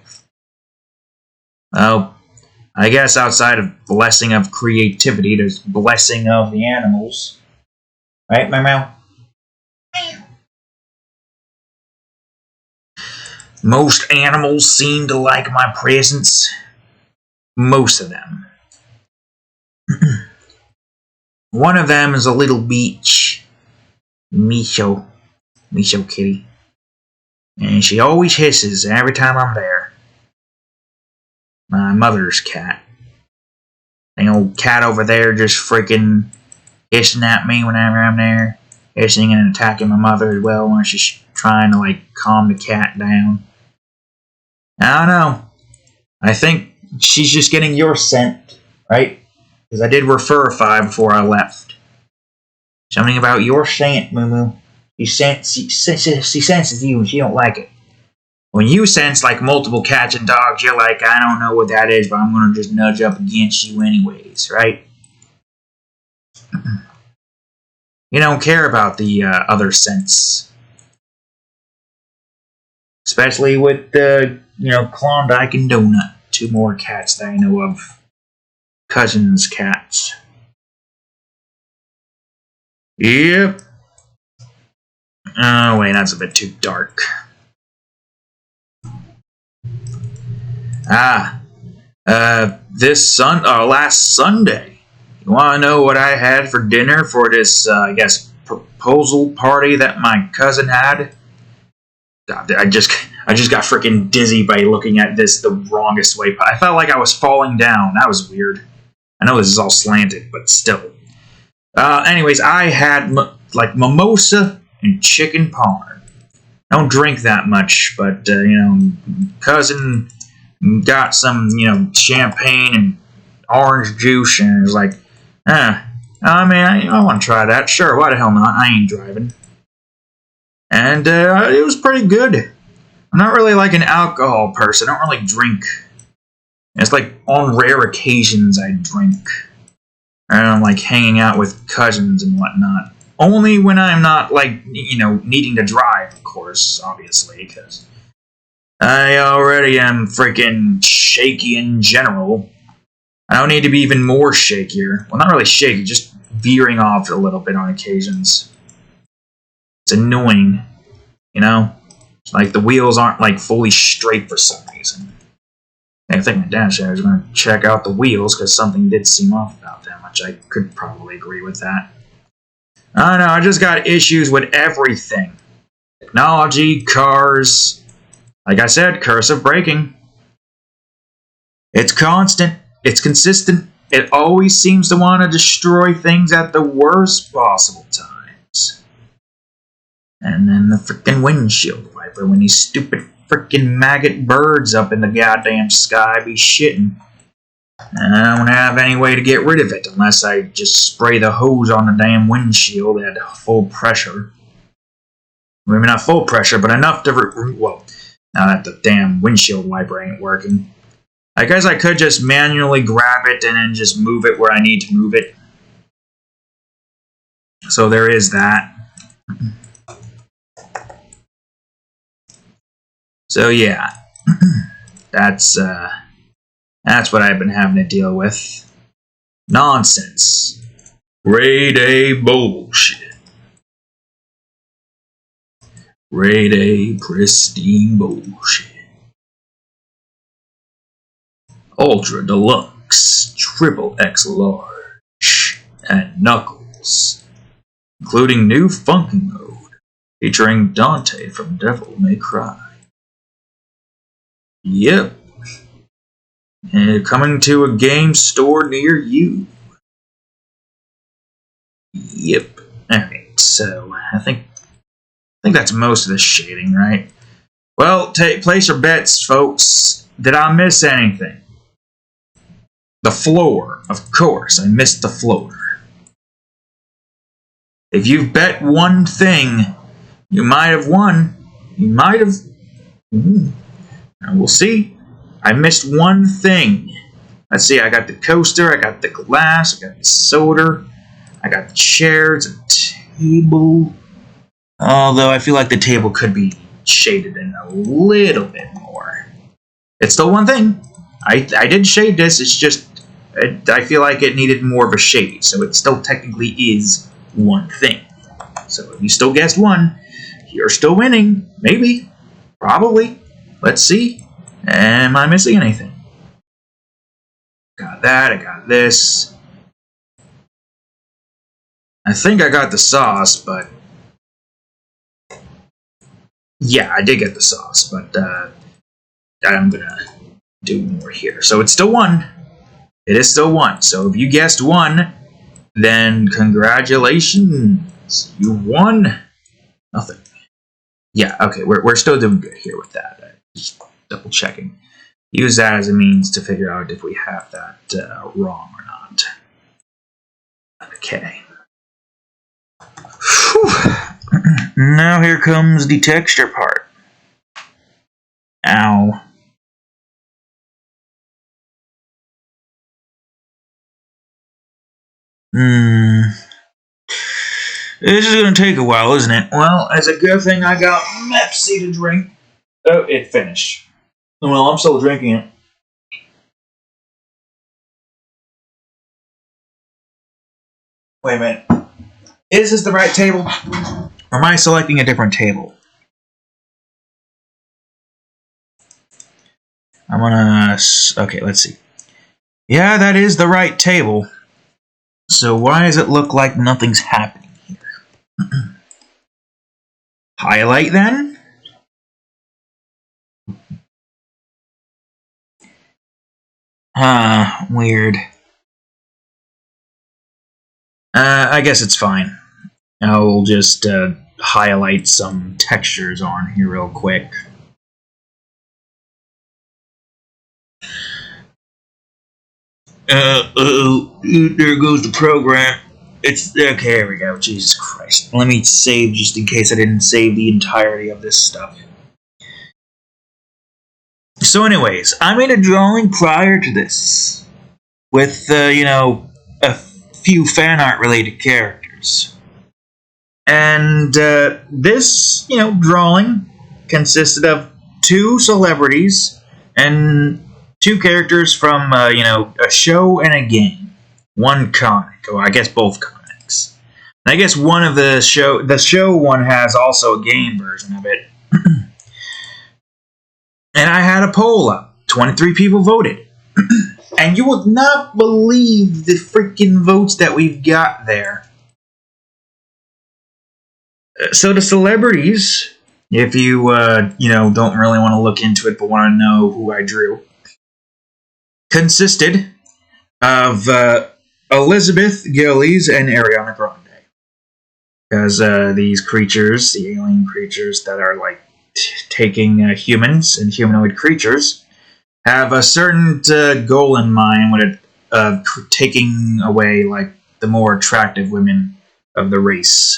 Oh, I guess outside of blessing of creativity, there's blessing of the animals. Right, Meow? Most animals seem to like my presence. Most of them. One of them is a little beach. Micho kitty. And she always hisses every time I'm there. My mother's cat. The old cat over there just freaking hissing at me whenever I'm there. Hissing and attacking my mother as well when she's trying to like calm the cat down. I don't know. I think she's just getting your scent, right? Because I did refer 5 before I left. Something about your scent, Moo Moo. She senses you and she don't like it. When you sense like multiple cats and dogs, you're like, I don't know what that is, but I'm going to just nudge up against you anyways, right? You don't care about the other scents. Especially with the, Klondike and Donut. 2 more cats that I know of. Cousins' cats. Yep. Oh, wait, that's a bit too dark. Last Sunday. You want to know what I had for dinner for this, proposal party that my cousin had? God, I just got freaking dizzy by looking at this the wrongest way. I felt like I was falling down. That was weird. I know this is all slanted, but still. Anyways, I had like mimosa and chicken parm. I don't drink that much, but cousin got some champagne and orange juice, and it was like, I want to try that. Sure, why the hell not? I ain't driving. And it was pretty good. I'm not really like an alcohol person. I don't really drink. It's like on rare occasions I drink. And I'm like hanging out with cousins and whatnot. Only when I'm not like, needing to drive, of course, obviously, because I already am freaking shaky in general. I don't need to be even more shakier. Well, not really shaky, just veering off a little bit on occasions. It's annoying, It's like the wheels aren't like fully straight for some reason. I think my dad said I was going to check out the wheels because something did seem off about them, which I could probably agree with that. I don't know, I just got issues with everything. Technology, cars. Like I said, cursive braking. It's constant. It's consistent. It always seems to want to destroy things at the worst possible times. And then the frickin' windshield wiper when these stupid frickin' maggot birds up in the goddamn sky be shitting. And I don't have any way to get rid of it unless I just spray the hose on the damn windshield at full pressure. Maybe not full pressure, but enough to... well, now that the damn windshield wiper ain't working. I guess I could just manually grab it and then just move it where I need to move it. So there is that. So yeah, that's what I've been having to deal with. Nonsense. Grade A bullshit. Grade A pristine bullshit. Ultra Deluxe, Triple X Large, and Knuckles, including new Funky Mode, featuring Dante from Devil May Cry. Yep. And coming to a game store near you. Yep. Alright, so I think that's most of the shading, right? Well, place your bets, folks. Did I miss anything? The floor. Of course, I missed the floor. If you've bet one thing, you might have won. You might have... We'll see. I missed one thing. Let's see, I got the coaster, I got the glass, I got the soda, I got the chairs, a table. Although I feel like the table could be shaded in a little bit more. It's still one thing. I did shade this, it's just... I feel like it needed more of a shade, so it still technically is one thing. So if you still guessed one, you're still winning. Maybe. Probably. Let's see. Am I missing anything? Got that, I got this. I think I got the sauce, but... yeah, I did get the sauce, but I'm gonna do more here. So it's still one. It is still one. So if you guessed one, then congratulations. You won nothing. Yeah, okay, we're still doing good here with that. Just double checking. Use that as a means to figure out if we have that wrong or not. Okay. Whew. Now here comes the texture part. Ow. This is going to take a while, isn't it? Well, it's a good thing I got Pepsi to drink. Oh, it finished. Well, I'm still drinking it. Wait a minute. Is this the right table? Or am I selecting a different table? I'm gonna... okay, let's see. Yeah, that is the right table. So why does it look like nothing's happening here? Highlight then? Weird. I guess it's fine. I'll just highlight some textures on here real quick. There goes the program. It's okay. Here we go. Jesus Christ. Let me save just in case I didn't save the entirety of this stuff. So, anyways, I made a drawing prior to this with, a few fan art related characters. And this, drawing consisted of 2 celebrities and 2 characters from, a show and a game. 1 comic, or I guess both comics. And I guess one of the show one has also a game version of it. And I had a poll up. 23 people voted. And you will not believe the freaking votes that we've got there. So the celebrities, if you, don't really want to look into it but want to know who I drew, consisted of Elizabeth Gillies and Ariana Grande. Because these creatures, the alien creatures that are like taking humans and humanoid creatures, have a certain goal in mind with it of taking away like the more attractive women of the race.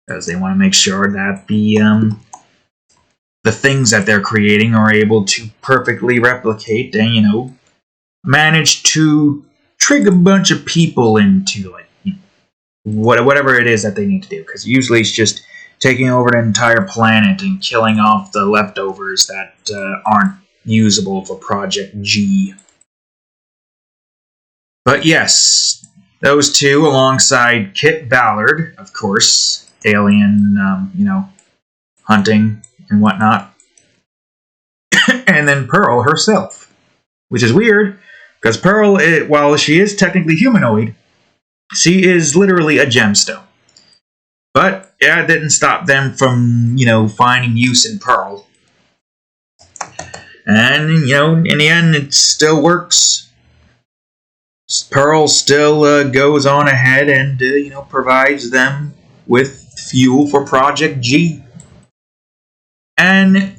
Because they want to make sure that the things that they're creating are able to perfectly replicate and, manage to trick a bunch of people into, like, whatever it is that they need to do. Because usually it's just taking over the entire planet and killing off the leftovers that aren't usable for Project G. But yes, those 2 alongside Kit Ballard, of course, alien, hunting and whatnot. And then Pearl herself. Which is weird, because Pearl, while she is technically humanoid, she is literally a gemstone. But, yeah, it didn't stop them from, finding use in Pearl. And, in the end, it still works. Pearl still goes on ahead and, provides them with fuel for Project G. And,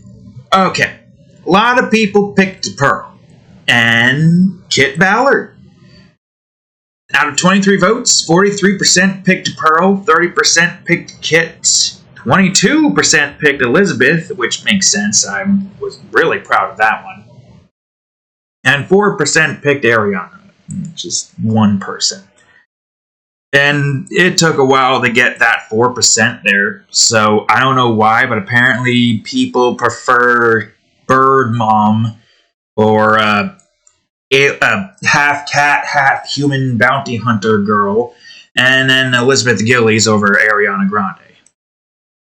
okay, a lot of people picked Pearl and Kit Ballard. Out of 23 votes, 43% picked Pearl, 30% picked Kit, 22% picked Elizabeth, which makes sense. I was really proud of that one. And 4% picked Ariana, just 1 person. And it took a while to get that 4% there, so I don't know why, but apparently people prefer Bird Mom or half cat, half human bounty hunter girl, and then Elizabeth Gillies over Ariana Grande.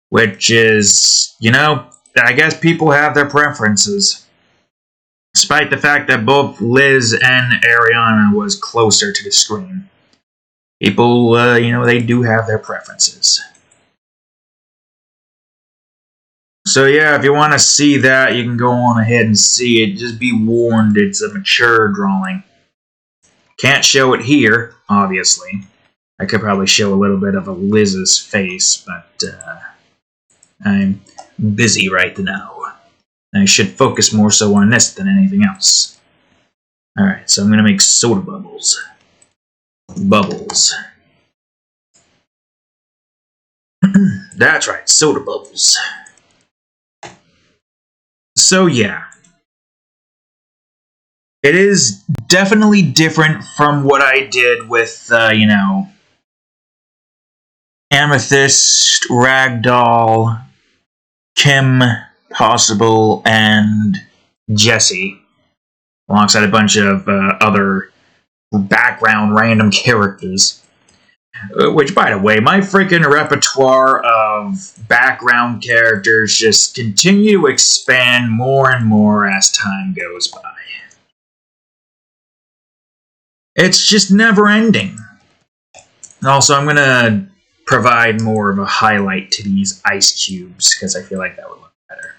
Which is, I guess people have their preferences. Despite the fact that both Liz and Ariana was closer to the screen. People, they do have their preferences. So yeah, if you want to see that, you can go on ahead and see it. Just be warned, it's a mature drawing. Can't show it here, obviously. I could probably show a little bit of a Liz's face, but I'm busy right now. I should focus more so on this than anything else. Alright, so I'm going to make soda bubbles. Bubbles. That's right, soda bubbles. So yeah. It is definitely different from what I did with, Amethyst, Ragdoll, Kim, Possible, and Jessie, alongside a bunch of other background random characters. Which, by the way, my freaking repertoire of background characters just continue to expand more and more as time goes by. It's just never ending. Also, I'm going to provide more of a highlight to these ice cubes, because I feel like that would look better.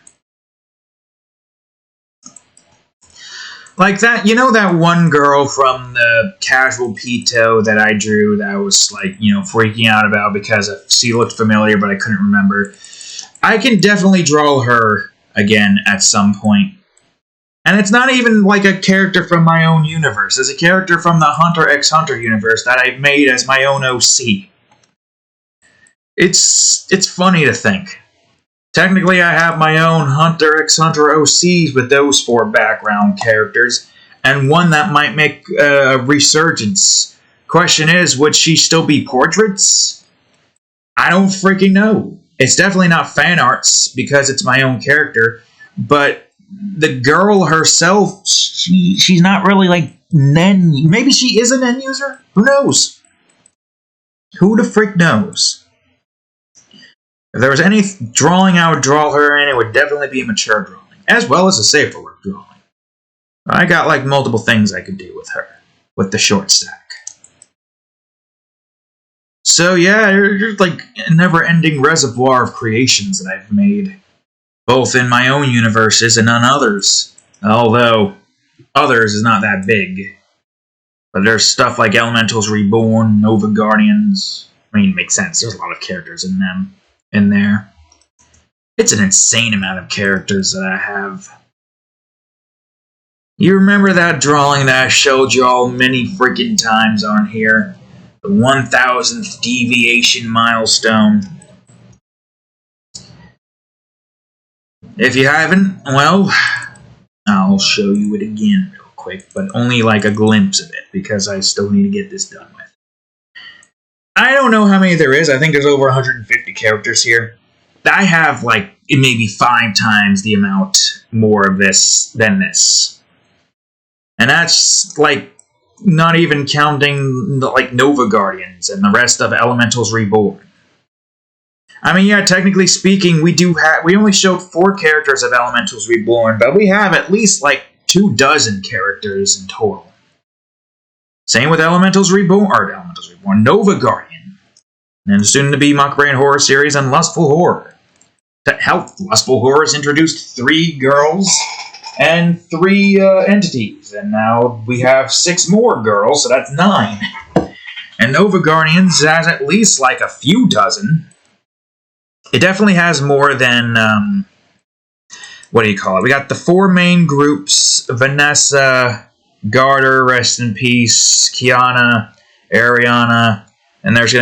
Like that, you know that one girl from the casual Pito that I drew that I was like, freaking out about because she looked familiar but I couldn't remember. I can definitely draw her again at some point. And it's not even like a character from my own universe. It's a character from the Hunter x Hunter universe that I've made as my own OC. It's funny to think. Technically, I have my own Hunter x Hunter OCs with those 4 background characters, and one that might make a resurgence. Question is, would she still be portraits? I don't freaking know. It's definitely not fan arts, because it's my own character, but the girl herself, she's not really like Nen. Maybe she is an end user? Who knows? Who the frick knows? If there was any drawing I would draw her in, it would definitely be a mature drawing, as well as a safer work drawing. I got like multiple things I could do with her, with the short stack. So yeah, there's like a never-ending reservoir of creations that I've made, both in my own universes and on others. Although, others is not that big. But there's stuff like Elementals Reborn, Nova Guardians. I mean, it makes sense, there's a lot of characters in them. In there. It's an insane amount of characters that I have. You remember that drawing that I showed you all many freaking times on here? The 1000th deviation milestone. If you haven't, well, I'll show you it again real quick, but only like a glimpse of it, because I still need to get this done with. I don't know how many there is. I think there's over 150 characters here. I have like maybe 5 times the amount more of this than this. And that's like not even counting the, like Nova Guardians and the rest of Elementals Reborn. I mean, yeah, technically speaking, we only showed 4 characters of Elementals Reborn, but we have at least like 24 characters in total. Same with Elementals Reborn, Nova Guardian, and soon to be Mock Brain Horror series and Lustful Horror. Lustful Horror has introduced 3 girls and 3 entities, and now we have 6 more girls, so that's 9. And Nova Guardians has at least like a few dozen. It definitely has more than, what do you call it? We got the 4 main groups: Vanessa, Garter, rest in peace, Kiana, Ariana, and there's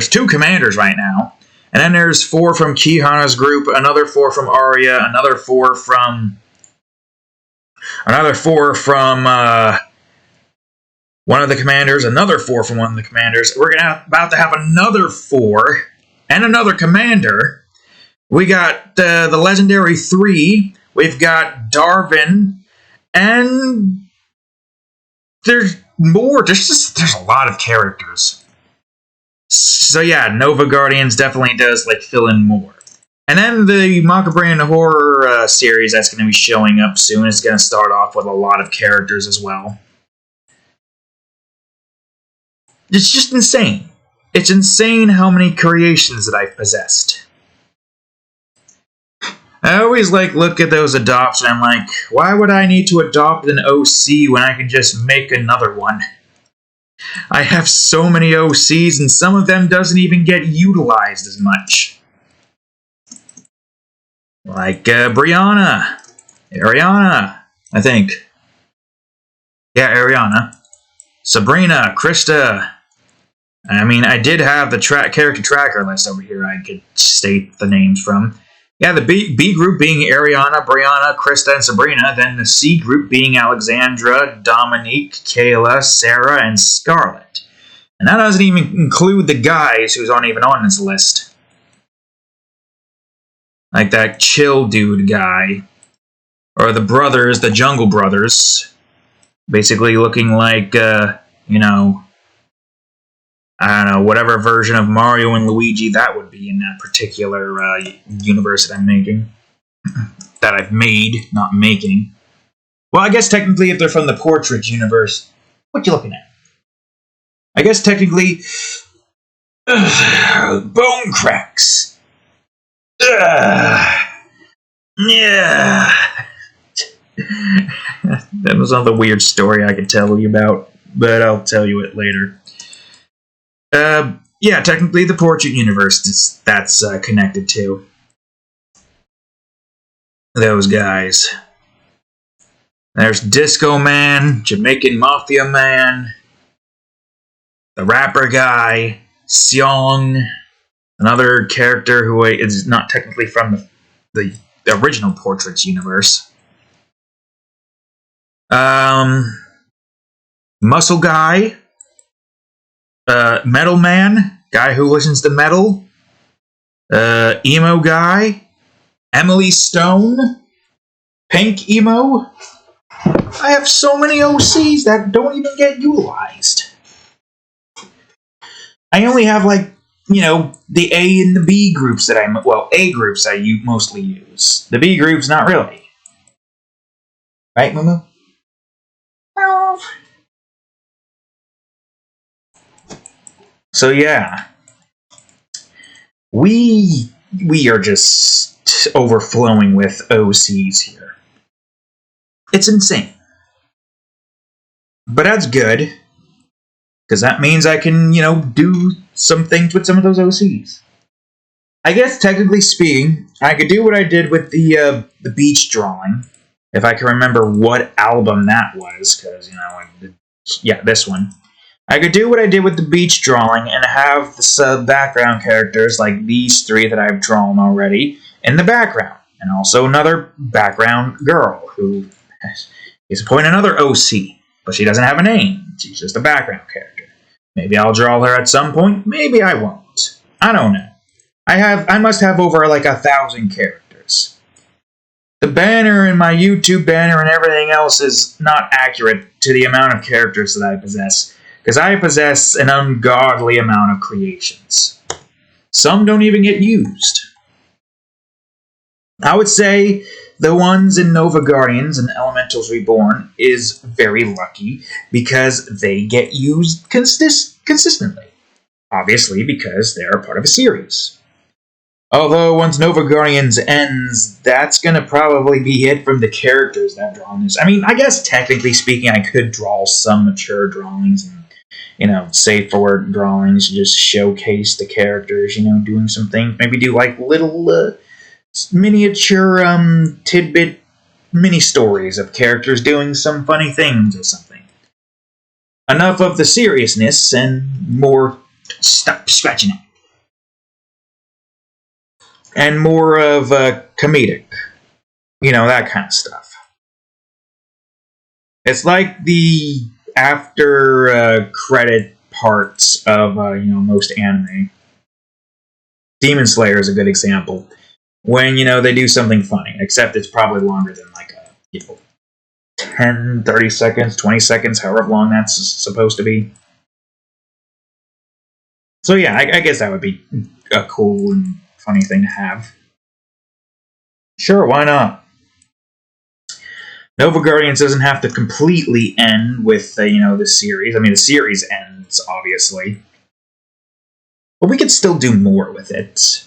2 commanders right now. And then there's 4 from Kihana's group, another 4 from Arya, another 4 from one of the commanders, another 4 from one of the commanders. We're about to have another 4 and another commander. We got the legendary 3. We've got Darwin, and there's more. There's a lot of characters. So yeah, Nova Guardians definitely does like fill in more. And then the Macabre Horror series that's going to be showing up soon is going to start off with a lot of characters as well. It's just insane. It's insane how many creations that I've possessed. I always look at those adopts and I'm like, why would I need to adopt an OC when I can just make another one? I have so many OCs and some of them doesn't even get utilized as much. Like Ariana, I think. Yeah, Ariana. Sabrina, Krista. I mean, I did have the character tracker list over here I could state the names from. Yeah, the B group being Ariana, Brianna, Krista, and Sabrina. Then the C group being Alexandra, Dominique, Kayla, Sarah, and Scarlett. And that doesn't even include the guys who's not even on this list. Like that chill dude guy. Or the brothers, the Jungle Brothers. Basically looking like, I don't know, whatever version of Mario and Luigi that would be in that particular universe that I'm making. That I've made, not making. Well, I guess technically if they're from the Portrait universe, what you looking at? I guess technically, Bone Cracks. Yeah. That was another weird story I could tell you about, but I'll tell you it later. Yeah, technically the Portrait universe that's connected to those guys. There's Disco Man, Jamaican Mafia Man, the rapper guy, Seong, another character who is not technically from the original Portraits universe. Muscle Guy, Metal Man, guy who listens to metal, Emo Guy, Emily Stone, Pink Emo. I have so many OCs that don't even get utilized. I only have the A and the B groups that A groups I mostly use. The B groups, not really. Right, Mumu? So yeah, we are just overflowing with OCs here. It's insane. But that's good, because that means I can, do some things with some of those OCs. I guess, technically speaking, I could do what I did with the beach drawing, if I can remember what album that was, because, this one. I could do what I did with the beach drawing and have the background characters like these three that I've drawn already in the background. And also another background girl who is point another OC, but she doesn't have a name. She's just a background character. Maybe I'll draw her at some point. Maybe I won't. I don't know. I must have over 1,000 characters. The banner in my YouTube banner and everything else is not accurate to the amount of characters that I possess, because I possess an ungodly amount of creations. Some don't even get used. I would say the ones in Nova Guardians and Elementals Reborn is very lucky because they get used consistently. Obviously, because they're part of a series. Although, once Nova Guardians ends, that's going to probably be it from the characters that I've drawn this. I mean, I guess technically speaking, I could draw some mature drawings and, safe for work drawings, just showcase the characters, doing some things. Maybe do little miniature tidbit mini stories of characters doing some funny things or something. Enough of the seriousness and more stop scratching it. And more of comedic. That kind of stuff. It's like the after credit parts of most anime. Demon Slayer is a good example. When they do something funny, except it's probably longer than 10, 30 seconds, 20 seconds, however long that's supposed to be. So yeah, I guess that would be a cool and funny thing to have. Sure, why not? Nova Guardians doesn't have to completely end with the series. I mean, the series ends, obviously. But we could still do more with it.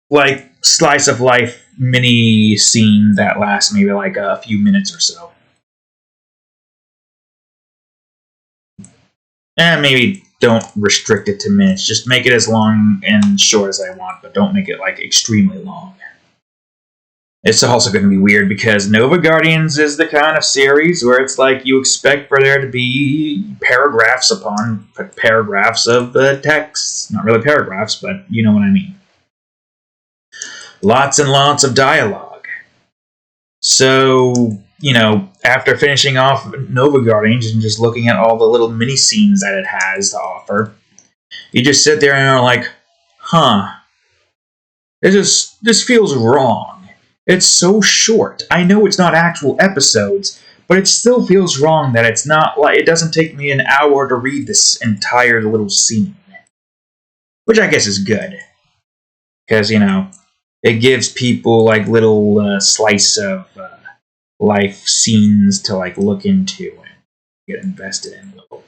Like, slice of life mini scene that lasts maybe a few minutes or so. And maybe don't restrict it to minutes. Just make it as long and short as I want, but don't make it extremely long. It's also going to be weird because Nova Guardians is the kind of series where it's you expect for there to be paragraphs upon paragraphs of text. Not really paragraphs, but you know what I mean. Lots and lots of dialogue. So, after finishing off Nova Guardians and just looking at all the little mini scenes that it has to offer, you just sit there and are this feels wrong. It's so short. I know it's not actual episodes, but it still feels wrong that it's not it doesn't take me an hour to read this entire little scene. Which I guess is good. Because, it gives people little slice of life scenes to look into and get invested in a little.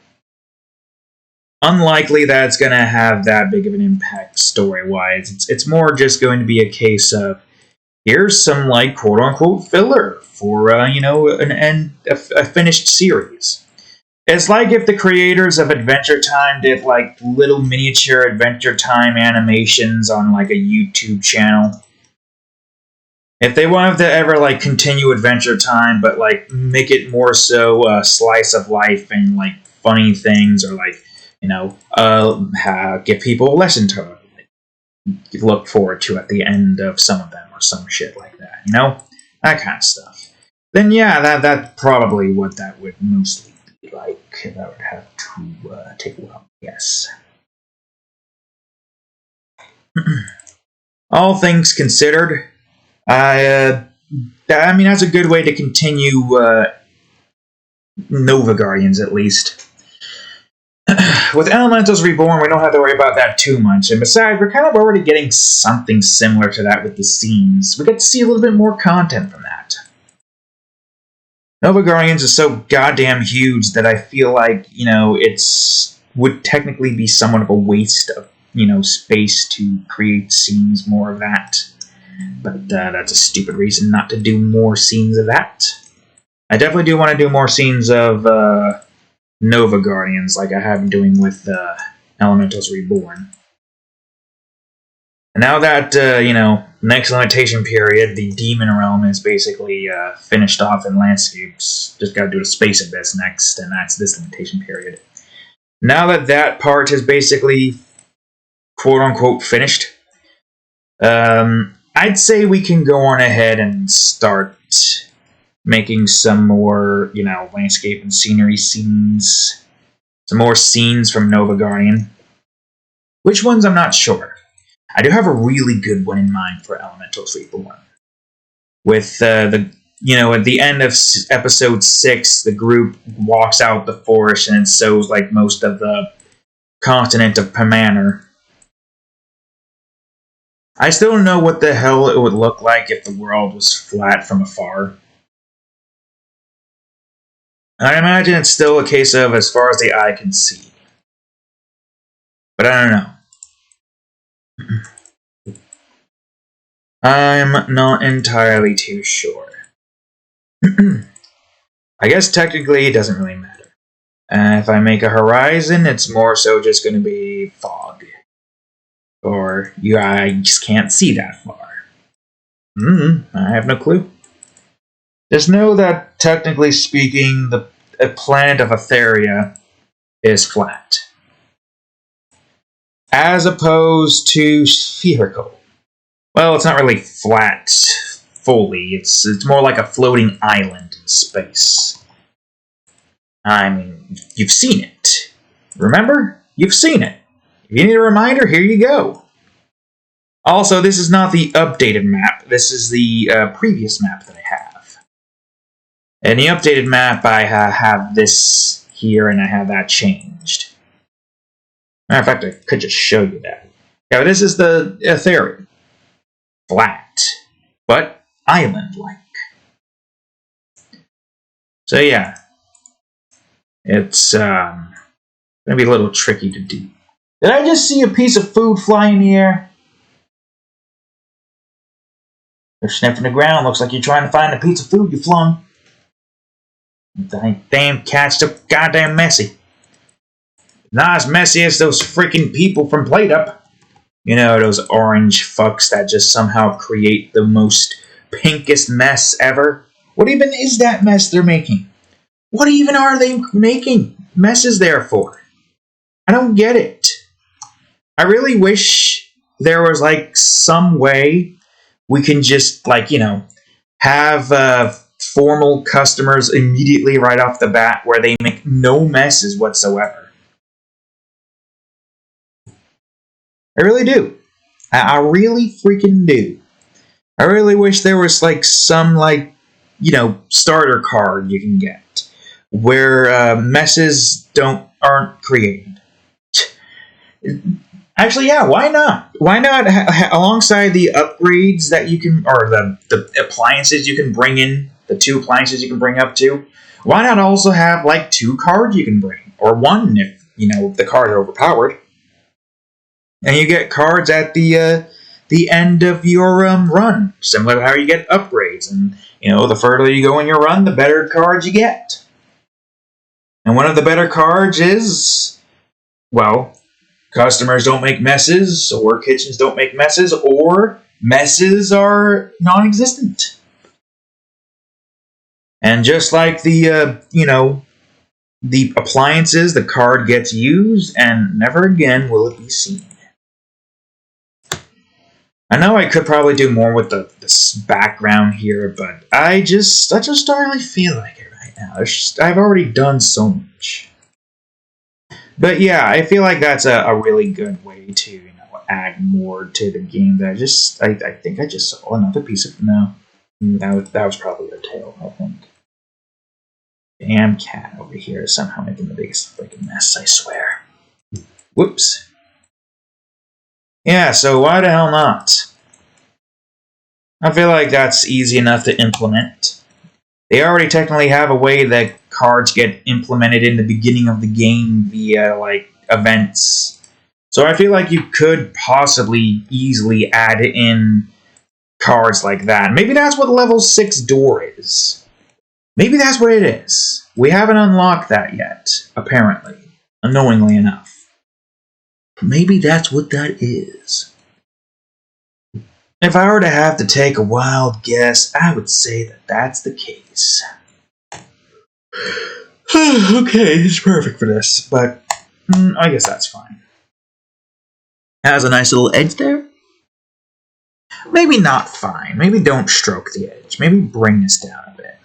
Unlikely that it's going to have that big of an impact story-wise. It's more just going to be a case of here's some, like, quote-unquote filler for, a finished series. It's like if the creators of Adventure Time did, like, little miniature Adventure Time animations on, like, a YouTube channel. If they wanted to ever, like, continue Adventure Time, but, like, make it more so a slice of life and, like, funny things, or, like, give people a lesson to, like, look forward to at the end of some of them, or some shit like that, that kind of stuff. Then yeah, that's probably what that would mostly be like. If I would have to take a while, yes. All things considered, I mean, that's a good way to continue Nova Guardians, at least. With Elementals Reborn, we don't have to worry about that too much. And besides, we're kind of already getting something similar to that with the scenes. We get to see a little bit more content from that. Nova Guardians is so goddamn huge that I feel like, would technically be somewhat of a waste of, space to create scenes more of that. But that's a stupid reason not to do more scenes of that. I definitely do want to do more scenes of Nova Guardians, like I have been doing with Elementals Reborn. And now that, next limitation period, the Demon Realm is basically finished off in landscapes. Just gotta do the Space Abyss next, and that's this limitation period. Now that that part is basically quote-unquote finished, I'd say we can go on ahead and start making some more, landscape and scenery scenes. Some more scenes from Nova Guardian. Which ones, I'm not sure. I do have a really good one in mind for Elementals Reborn. With at the end of episode 6, the group walks out the forest and it shows, like, most of the continent of Pamanor. I still don't know what the hell it would look like if the world was flat from afar. I imagine it's still a case of as far as the eye can see. But I don't know. I'm not entirely too sure. I guess technically it doesn't really matter. If I make a horizon, it's more so just going to be fog. Or I just can't see that far. I have no clue. Just know that, technically speaking, the planet of Etheria is flat. As opposed to spherical. Well, it's not really flat fully. It's more like a floating island in space. I mean, you've seen it. Remember? You've seen it. If you need a reminder, here you go. Also, this is not the updated map. This is the previous map that I have. In the updated map, I have this here, and I have that changed. Matter of fact, I could just show you that. Yeah, this is the Ethereum. Flat, but island-like. So yeah, it's going to be a little tricky to do. Did I just see a piece of food fly in the air? They're sniffing the ground. Looks like you're trying to find a piece of food you flung. Damn cat's so goddamn messy. Not as messy as those freaking people from Plate Up. Those orange fucks that just somehow create the most pinkest mess ever. What even is that mess they're making? What even are they making messes there for? I don't get it. I really wish there was, like, some way we can just, like, have formal customers immediately right off the bat where they make no messes whatsoever. I really do. I really freaking do. I really wish there was, like, some, like, starter card you can get where messes aren't created. Actually, yeah, why not? Why not, alongside the upgrades that you can, or the appliances you can bring in, the 2 appliances you can bring up to, why not also have, like, 2 cards you can bring? Or 1 if, the cards are overpowered. And you get cards at the the end of your run. Similar to how you get upgrades. And, the further you go in your run, the better cards you get. And one of the better cards is, well, customers don't make messes, or kitchens don't make messes, or messes are non-existent. And just like the appliances, the card gets used, and never again will it be seen. I know I could probably do more with this background here, but I just don't really feel like it right now. I've already done so much. But yeah, I feel like that's a really good way to add more to the game. That I think I just saw another piece of that was probably a tail, I think. Damn cat over here is somehow making the biggest freaking mess, I swear. Whoops. Yeah, so why the hell not? I feel like that's easy enough to implement. They already technically have a way that cards get implemented in the beginning of the game via, events. So I feel like you could possibly easily add in cards like that. Maybe that's what level 6 door is. Maybe that's what it is. We haven't unlocked that yet, apparently. Unknowingly enough. Maybe that's what that is. If I were to have to take a wild guess, I would say that that's the case. Okay, it's perfect for this, but I guess that's fine. Has a nice little edge there. Maybe not fine. Maybe don't stroke the edge. Maybe bring this down a bit.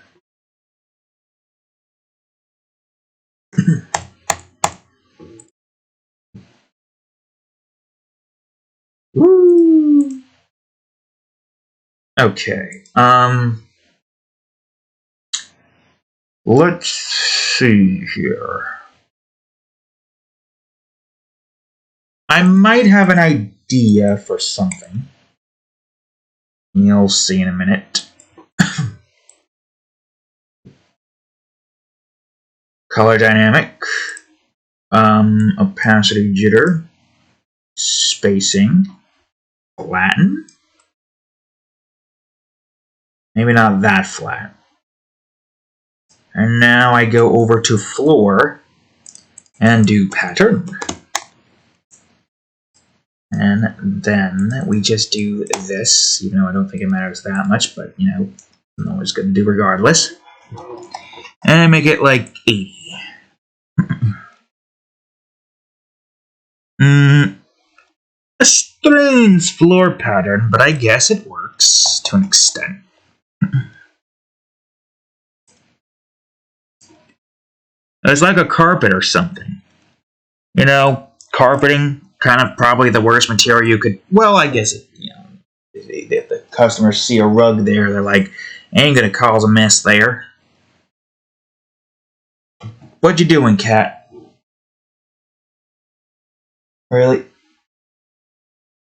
Woo! Okay. Let's see here. I might have an idea for something. You'll see in a minute. Color dynamic. Opacity jitter. Spacing. Flatten. Maybe not that flat. And now I go over to floor and do pattern. And then we just do this, even though I don't think it matters that much, but I'm always going to do regardless. And make it like 80. A strange floor pattern, but I guess it works to an extent. It's like a carpet or something. Carpeting, kind of probably the worst material you could... Well, I guess if the customers see a rug there, they're like, ain't gonna cause a mess there. What you doing, cat? Really?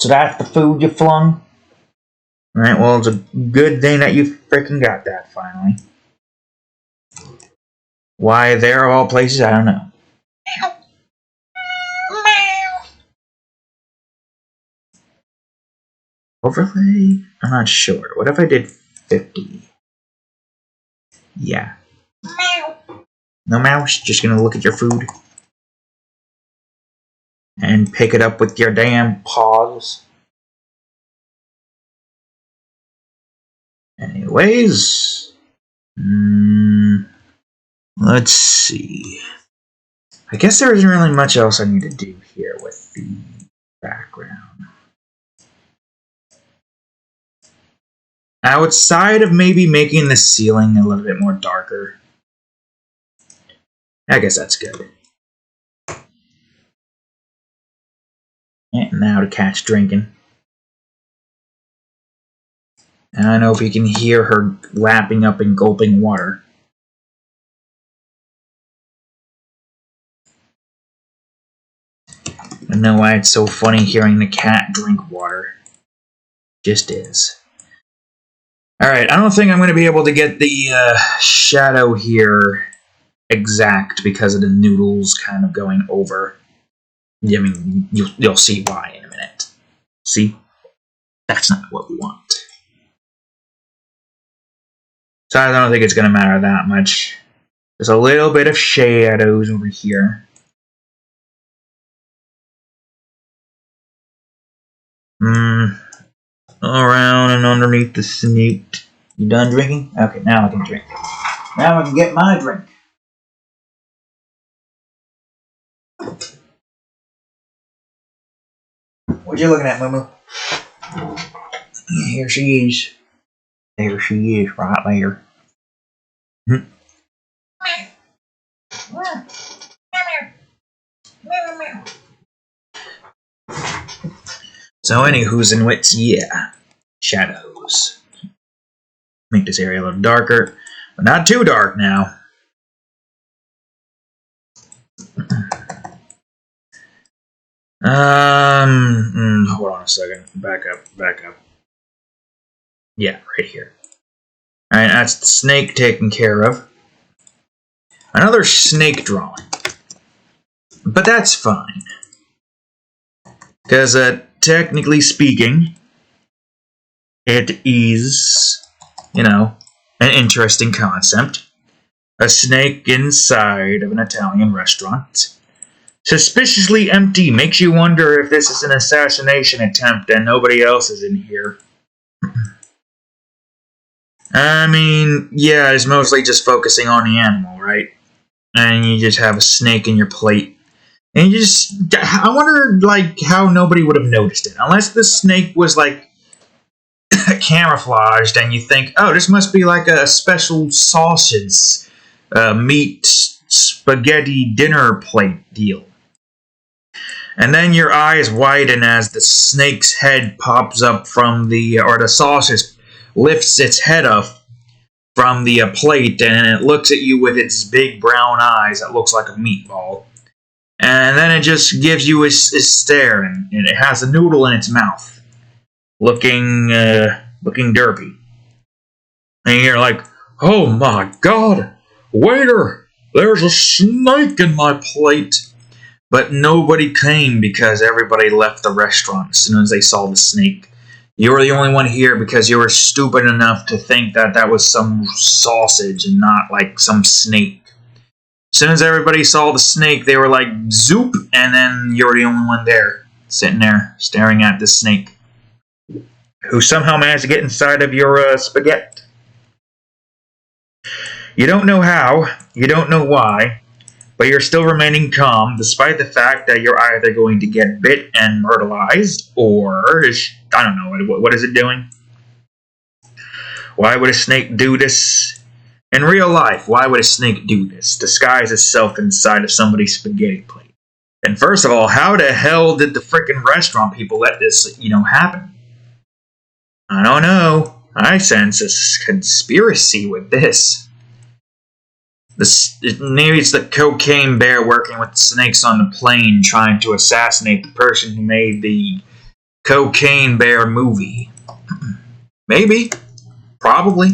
So that's the food you flung? Alright, well, it's a good thing that you freaking got that finally. Why there of all places, I don't know. Overlay? I'm not sure. What if I did 50? Yeah. No mouse? Just gonna look at your food? And pick it up with your damn paws? Anyways. Let's see. I guess there isn't really much else I need to do here with the background. Outside of maybe making the ceiling a little bit more darker. I guess that's good. And now to catch drinking. And I know if you can hear her lapping up and gulping water. I know why it's so funny hearing the cat drink water. Just is. Alright, I don't think I'm going to be able to get the shadow here exact because of the noodles kind of going over. I mean, you'll see why in a minute. See? That's not what we want. So I don't think it's going to matter that much. There's a little bit of shadows over here. Around and underneath the snake. You done drinking? Okay, now I can drink. Now I can get my drink. What you looking at, Moo? Here she is. There she is, right there. So, anywho's and wits, yeah. Shadows. Make this area a little darker, but not too dark now. Hold on a second. Back up. Yeah, right here. Alright, that's the snake taken care of. Another snake drawing. But that's fine. Because, technically speaking, it is, an interesting concept. A snake inside of an Italian restaurant. Suspiciously empty. Makes you wonder if this is an assassination attempt and nobody else is in here. I mean, yeah, it's mostly just focusing on the animal, right? And you just have a snake in your plate. And you just, I wonder, how nobody would have noticed it. Unless the snake was, camouflaged and you think, oh, this must be like a special sausage, meat, spaghetti dinner plate deal. And then your eyes widen as the snake's head pops up from or the sausage lifts its head up from the plate and it looks at you with its big brown eyes that looks like a meatball. And then it just gives you a stare, and it has a noodle in its mouth, looking derpy. And you're like, oh my god, waiter, there's a snake in my plate. But nobody came because everybody left the restaurant as soon as they saw the snake. You were the only one here because you were stupid enough to think that that was some sausage and not some snake. As soon as everybody saw the snake, they were like, zoop, and then you're the only one there, sitting there, staring at this snake, who somehow managed to get inside of your spaghetti. You don't know how, you don't know why, but you're still remaining calm, despite the fact that you're either going to get bit and myrtleized, or, I don't know, what is it doing? Why would a snake do this? In real life, why would a snake do this? Disguise itself inside of somebody's spaghetti plate. And first of all, how the hell did the frickin' restaurant people let this, happen? I don't know. I sense a conspiracy with this. Maybe it's the cocaine bear working with the snakes on the plane trying to assassinate the person who made the Cocaine Bear movie. Maybe. Probably.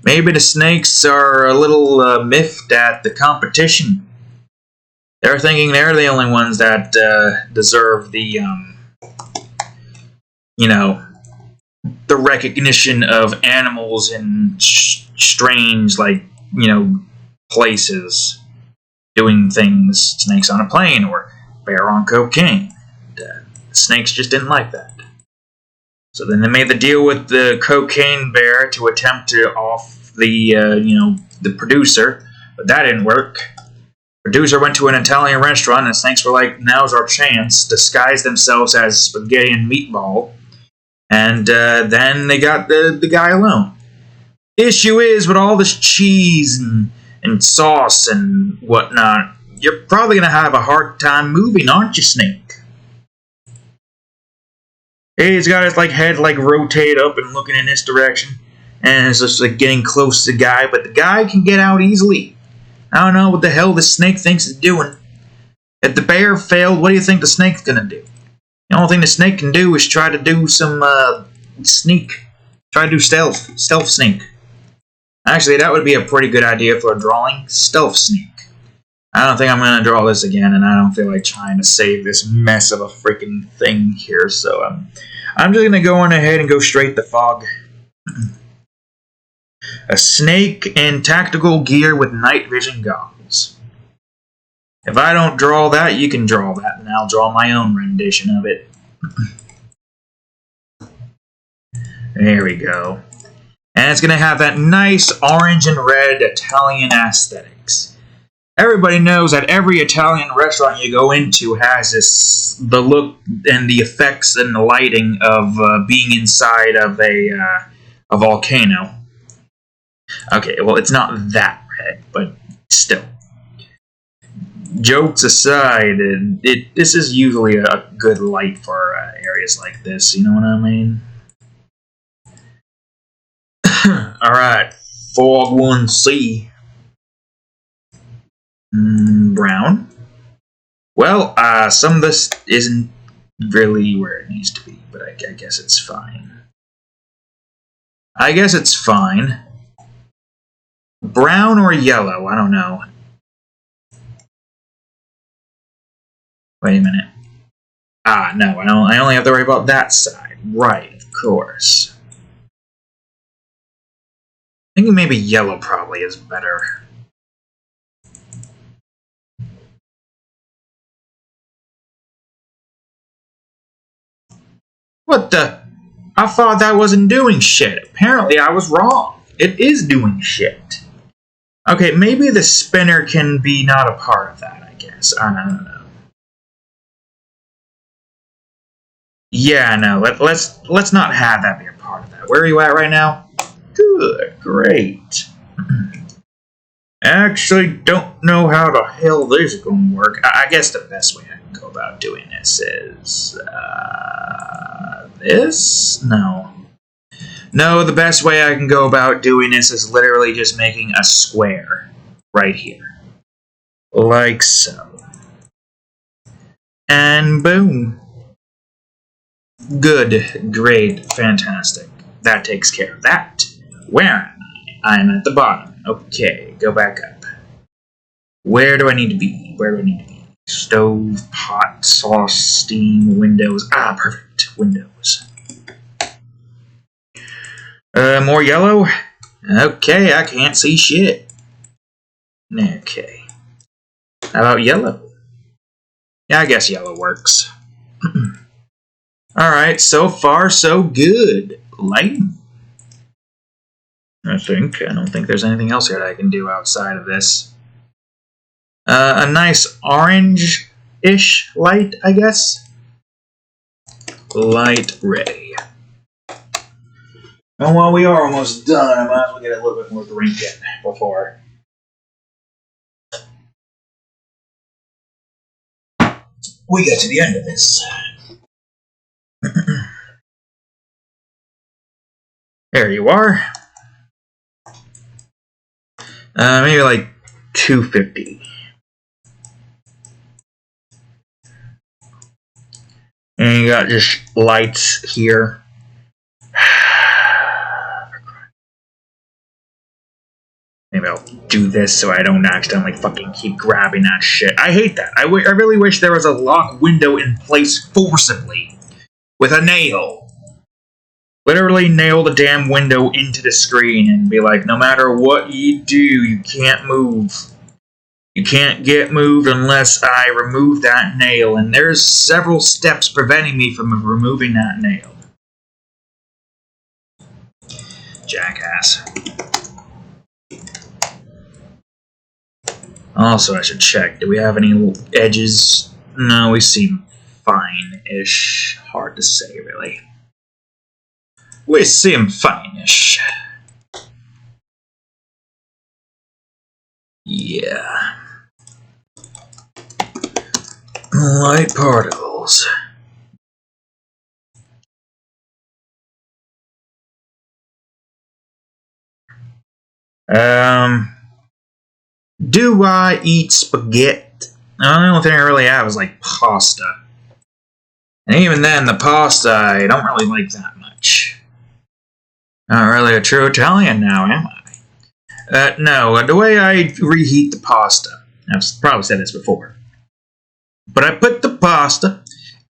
Maybe the snakes are a little miffed at the competition. They're thinking they're the only ones that deserve the, the recognition of animals in strange, places doing things. Snakes on a plane or bear on cocaine. The snakes just didn't like that. So then they made the deal with the cocaine bear to attempt to off the producer, but that didn't work. Producer went to an Italian restaurant and the snakes were like, now's our chance, disguised themselves as spaghetti and meatball, and then they got the guy alone. Issue is, with all this cheese and sauce and whatnot, you're probably going to have a hard time moving, aren't you, Snake? He's got his head rotate up and looking in this direction, and it's just getting close to the guy, but the guy can get out easily. I don't know what the hell the snake thinks it's doing. If the bear failed, what do you think the snake's gonna do? The only thing the snake can do is try to do some sneak. Try to do stealth sneak. Actually, that would be a pretty good idea for a drawing. Stealth sneak. I don't think I'm going to draw this again, and I don't feel like trying to save this mess of a freaking thing here, so I'm just going to go on ahead and go straight to fog. A snake in tactical gear with night vision goggles. If I don't draw that, you can draw that, and I'll draw my own rendition of it. There we go. And it's going to have that nice orange and red Italian aesthetics. Everybody knows that every Italian restaurant you go into has the look and the effects and the lighting of being inside of a volcano. Okay, well, it's not that red, but still. Jokes aside, this is usually a good light for areas like this, you know what I mean? Alright, Fog 1C. Brown. Well, some of this isn't really where it needs to be, but I guess it's fine. I guess it's fine. Brown or yellow? I don't know. Wait a minute. No, I only have to worry about that side. Right, of course. I think maybe yellow probably is better. What the? I thought that wasn't doing shit. Apparently I was wrong. It is doing shit. Okay, maybe the spinner can be not a part of that, I guess. I don't know. Yeah, no, let's not have that be a part of that. Where are you at right now? Good, great. Actually, don't know how the hell this is going to work. I guess the best way I can go about doing this is... this? No. No, the best way I can go about doing this is literally just making a square right here. Like so. And boom. Good, great, fantastic. That takes care of that. Where am I? I'm at the bottom. Okay, go back up. Where do I need to be? Where do I need to be? Stove, pot, sauce, steam, windows. Ah, perfect. Windows. More yellow? Okay, I can't see shit. Okay. How about yellow? Yeah, I guess yellow works. Alright, so far so good. Lighting. I don't think there's anything else here that I can do outside of this. A nice orange-ish light, I guess. Light ready. And while we are almost done, I might as well get a little bit more drink in before. We get to the end of this. There you are. Maybe like 250. And you got just lights here. Maybe I'll do this so I don't accidentally fucking keep grabbing that shit. I hate that. I really wish there was a lock window in place forcibly. With a nail. Literally nail the damn window into the screen and be like, no matter what you do, you can't move. You can't get moved unless I remove that nail. And there's several steps preventing me from removing that nail. Jackass. Also, I should check. Do we have any edges? No, we seem fine-ish. Hard to say, really. We seem fine-ish. Yeah. Light particles. Do I eat spaghetti? The only thing I really have is like pasta. And even then, the pasta I don't really like that much. Not really a true Italian now, am I? No, the way I reheat the pasta I've probably said this before. But I put the pasta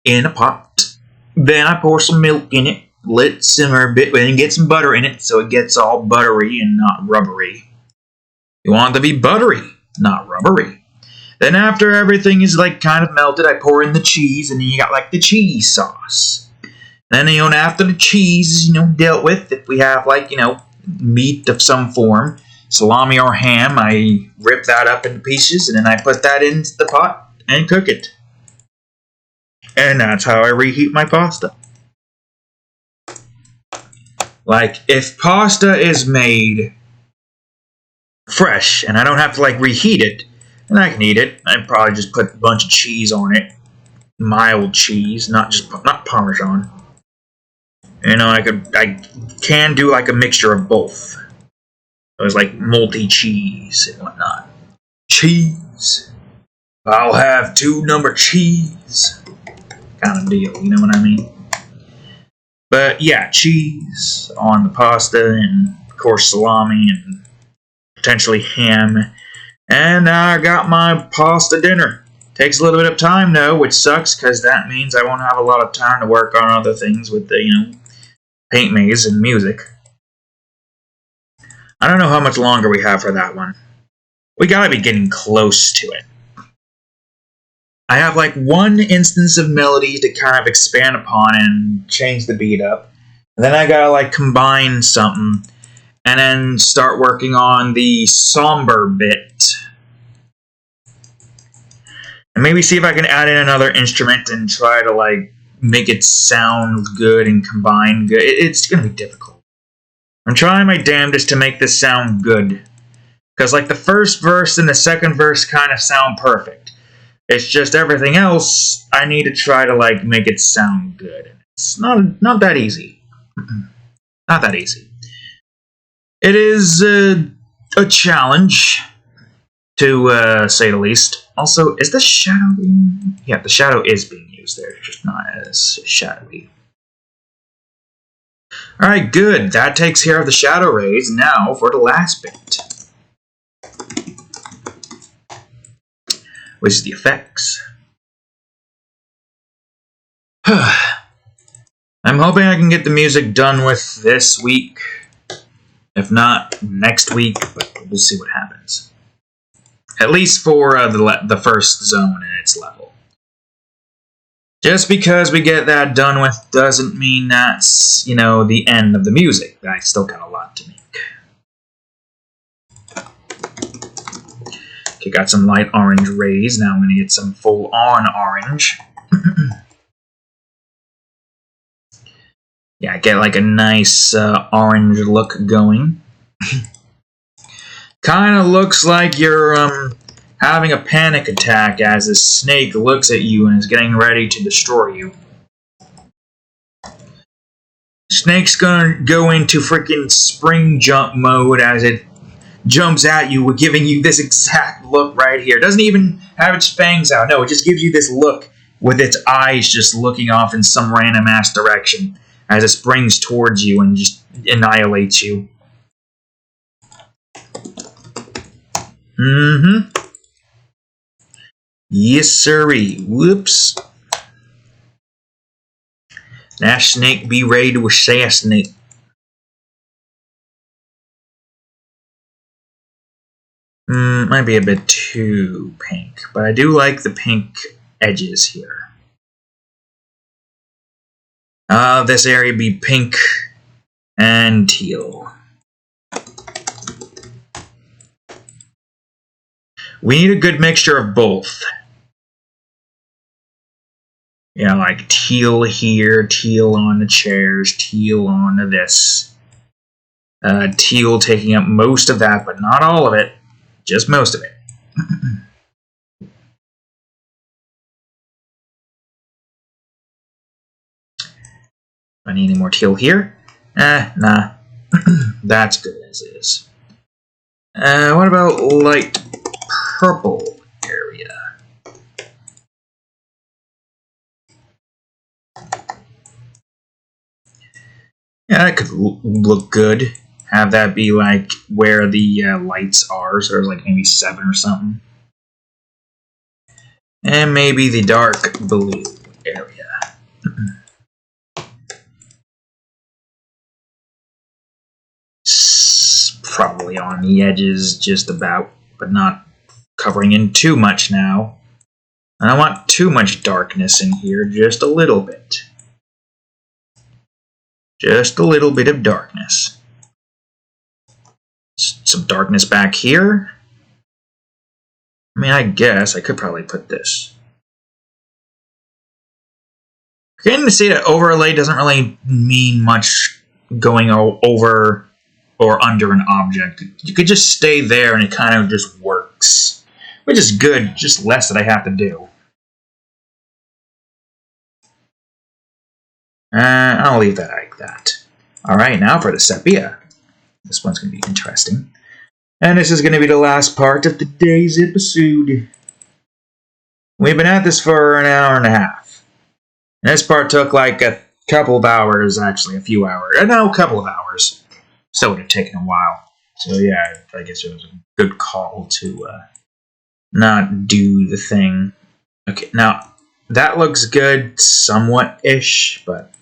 in a pot. Then I pour some milk in it, let it simmer a bit, and get some butter in it so it gets all buttery and not rubbery. You want it to be buttery, not rubbery. Then after everything is like kind of melted, I pour in the cheese, and then you got like the cheese sauce. Then, after the cheese is, dealt with, if we have like, meat of some form, salami or ham, I rip that up into pieces, and then I put that into the pot and cook it. And that's how I reheat my pasta. Like, if pasta is made fresh, and I don't have to like reheat it, then I can eat it. I'd probably just put a bunch of cheese on it. Mild cheese, not Parmesan. I can do like a mixture of both. It was like multi-cheese and whatnot. Cheese. I'll have 2 number cheese. Kind of deal, you know what I mean? But yeah, cheese on the pasta, and of course salami and potentially ham. And now I got my pasta dinner. Takes a little bit of time though, which sucks because that means I won't have a lot of time to work on other things with the, paint maze and music. I don't know how much longer we have for that one. We gotta be getting close to it. I have like one instance of melody to kind of expand upon and change the beat up. And then I gotta like combine something and then start working on the somber bit. And maybe see if I can add in another instrument and try to like make it sound good and combine good. It's gonna be difficult. I'm trying my damnedest to make this sound good. Because like the first verse and the second verse kind of sound perfect. It's just everything else I need to try to like make it sound good. It's not that easy. Not that easy. It is a challenge, to say the least. Also, is the shadow being... Yeah, the shadow is being used there, just not as shadowy. Alright, good. That takes care of the shadow rays. Now for the last bit, which is the effects. I'm hoping I can get the music done with this week. If not, next week, but we'll see what happens. At least for the first zone in its level. Just because we get that done with doesn't mean that's, the end of the music. I still got a lot to make. Okay, got some light orange rays. Now I'm going to get some full-on orange. Yeah, get like a nice orange look going. Kind of looks like you're having a panic attack as a snake looks at you and is getting ready to destroy you. Snake's gonna go into freaking spring jump mode as it jumps at you, giving you this exact look right here. It doesn't even have its fangs out. No, it just gives you this look with its eyes just looking off in some random ass direction as it springs towards you and just annihilates you. Mm-hmm. Yes, sirree. Whoops. That snake be ready to assassinate. Might be a bit too pink, but I do like the pink edges here. This area be pink and teal. We need a good mixture of both. Yeah, like teal here, teal on the chairs, teal onto this. Teal taking up most of that, but not all of it. Just most of it. I need any more teal here? Nah. That's good as is. What about light purple area? Yeah, that could look good. Have that be like where the lights are, so there's like maybe 7 or something. And maybe the dark blue area. Probably on the edges, just about, but not covering in too much now. I don't want too much darkness in here, just a little bit. Just a little bit of darkness. Some darkness back here. I mean, I guess I could probably put this. You're getting to see that overlay doesn't really mean much going over or under an object. You could just stay there and it kind of just works. Which is good, just less that I have to do. I'll leave that like that. Alright, now for the sepia. This one's going to be interesting. And this is going to be the last part of today's episode. We've been at this for an hour and a half. And this part took like a couple of hours, actually, a few hours. No, a couple of hours. Still would have taken a while. So yeah, I guess it was a good call to not do the thing. Okay, now, that looks good, somewhat-ish, but...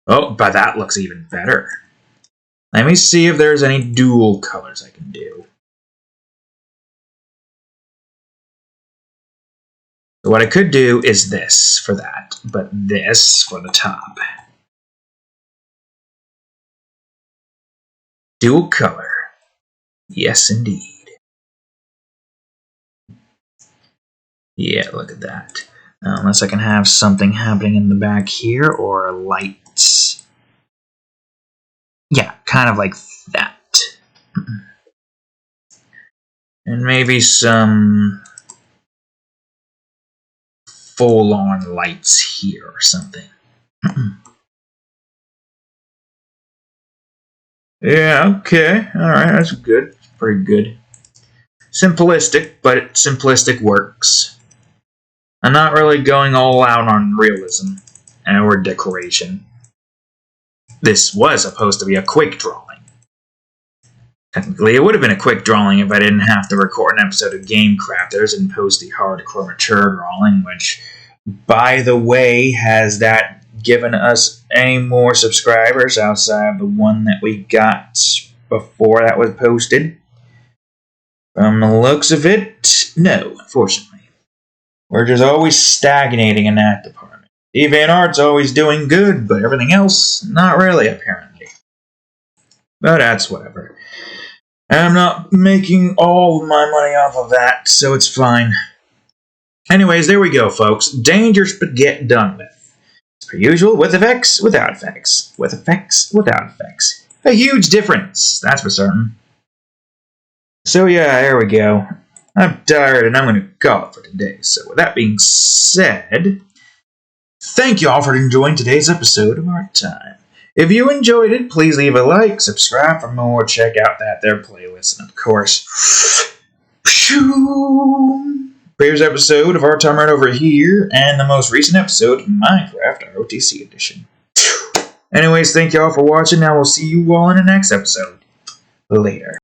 Oh, but that looks even better. Let me see if there's any dual colors I can do. So what I could do is this for that, but this for the top. Dual color. Yes, indeed. Yeah, look at that. Unless I can have something happening in the back here, or lights. Yeah, kind of like that. And maybe some full-on lights here or something. Yeah, okay. Alright, that's good. Pretty good. Simplistic, but simplistic works. I'm not really going all out on realism or decoration. This was supposed to be a quick drawing. Technically, it would have been a quick drawing if I didn't have to record an episode of Game Crafters and post the hardcore mature drawing, which, by the way, has that given us any more subscribers outside of the one that we got before that was posted? From the looks of it, no, unfortunately. We're just always stagnating in that department. DeviantArt's always doing good, but everything else, not really, apparently. But that's whatever. I'm not making all of my money off of that, so it's fine. Anyways, there we go, folks. Danger Spaghet done with. As per usual, with effects, without effects. With effects, without effects. A huge difference, that's for certain. So yeah, there we go. I'm tired and I'm going to call it for today. So with that being said, thank you all for enjoying today's episode of Art Time. If you enjoyed it, please leave a like, subscribe for more, check out that there playlist, and of course, previous episode of Art Time right over here, and the most recent episode of Minecraft ROTC Edition. Anyways, thank you all for watching. Now we'll see you all in the next episode. Later.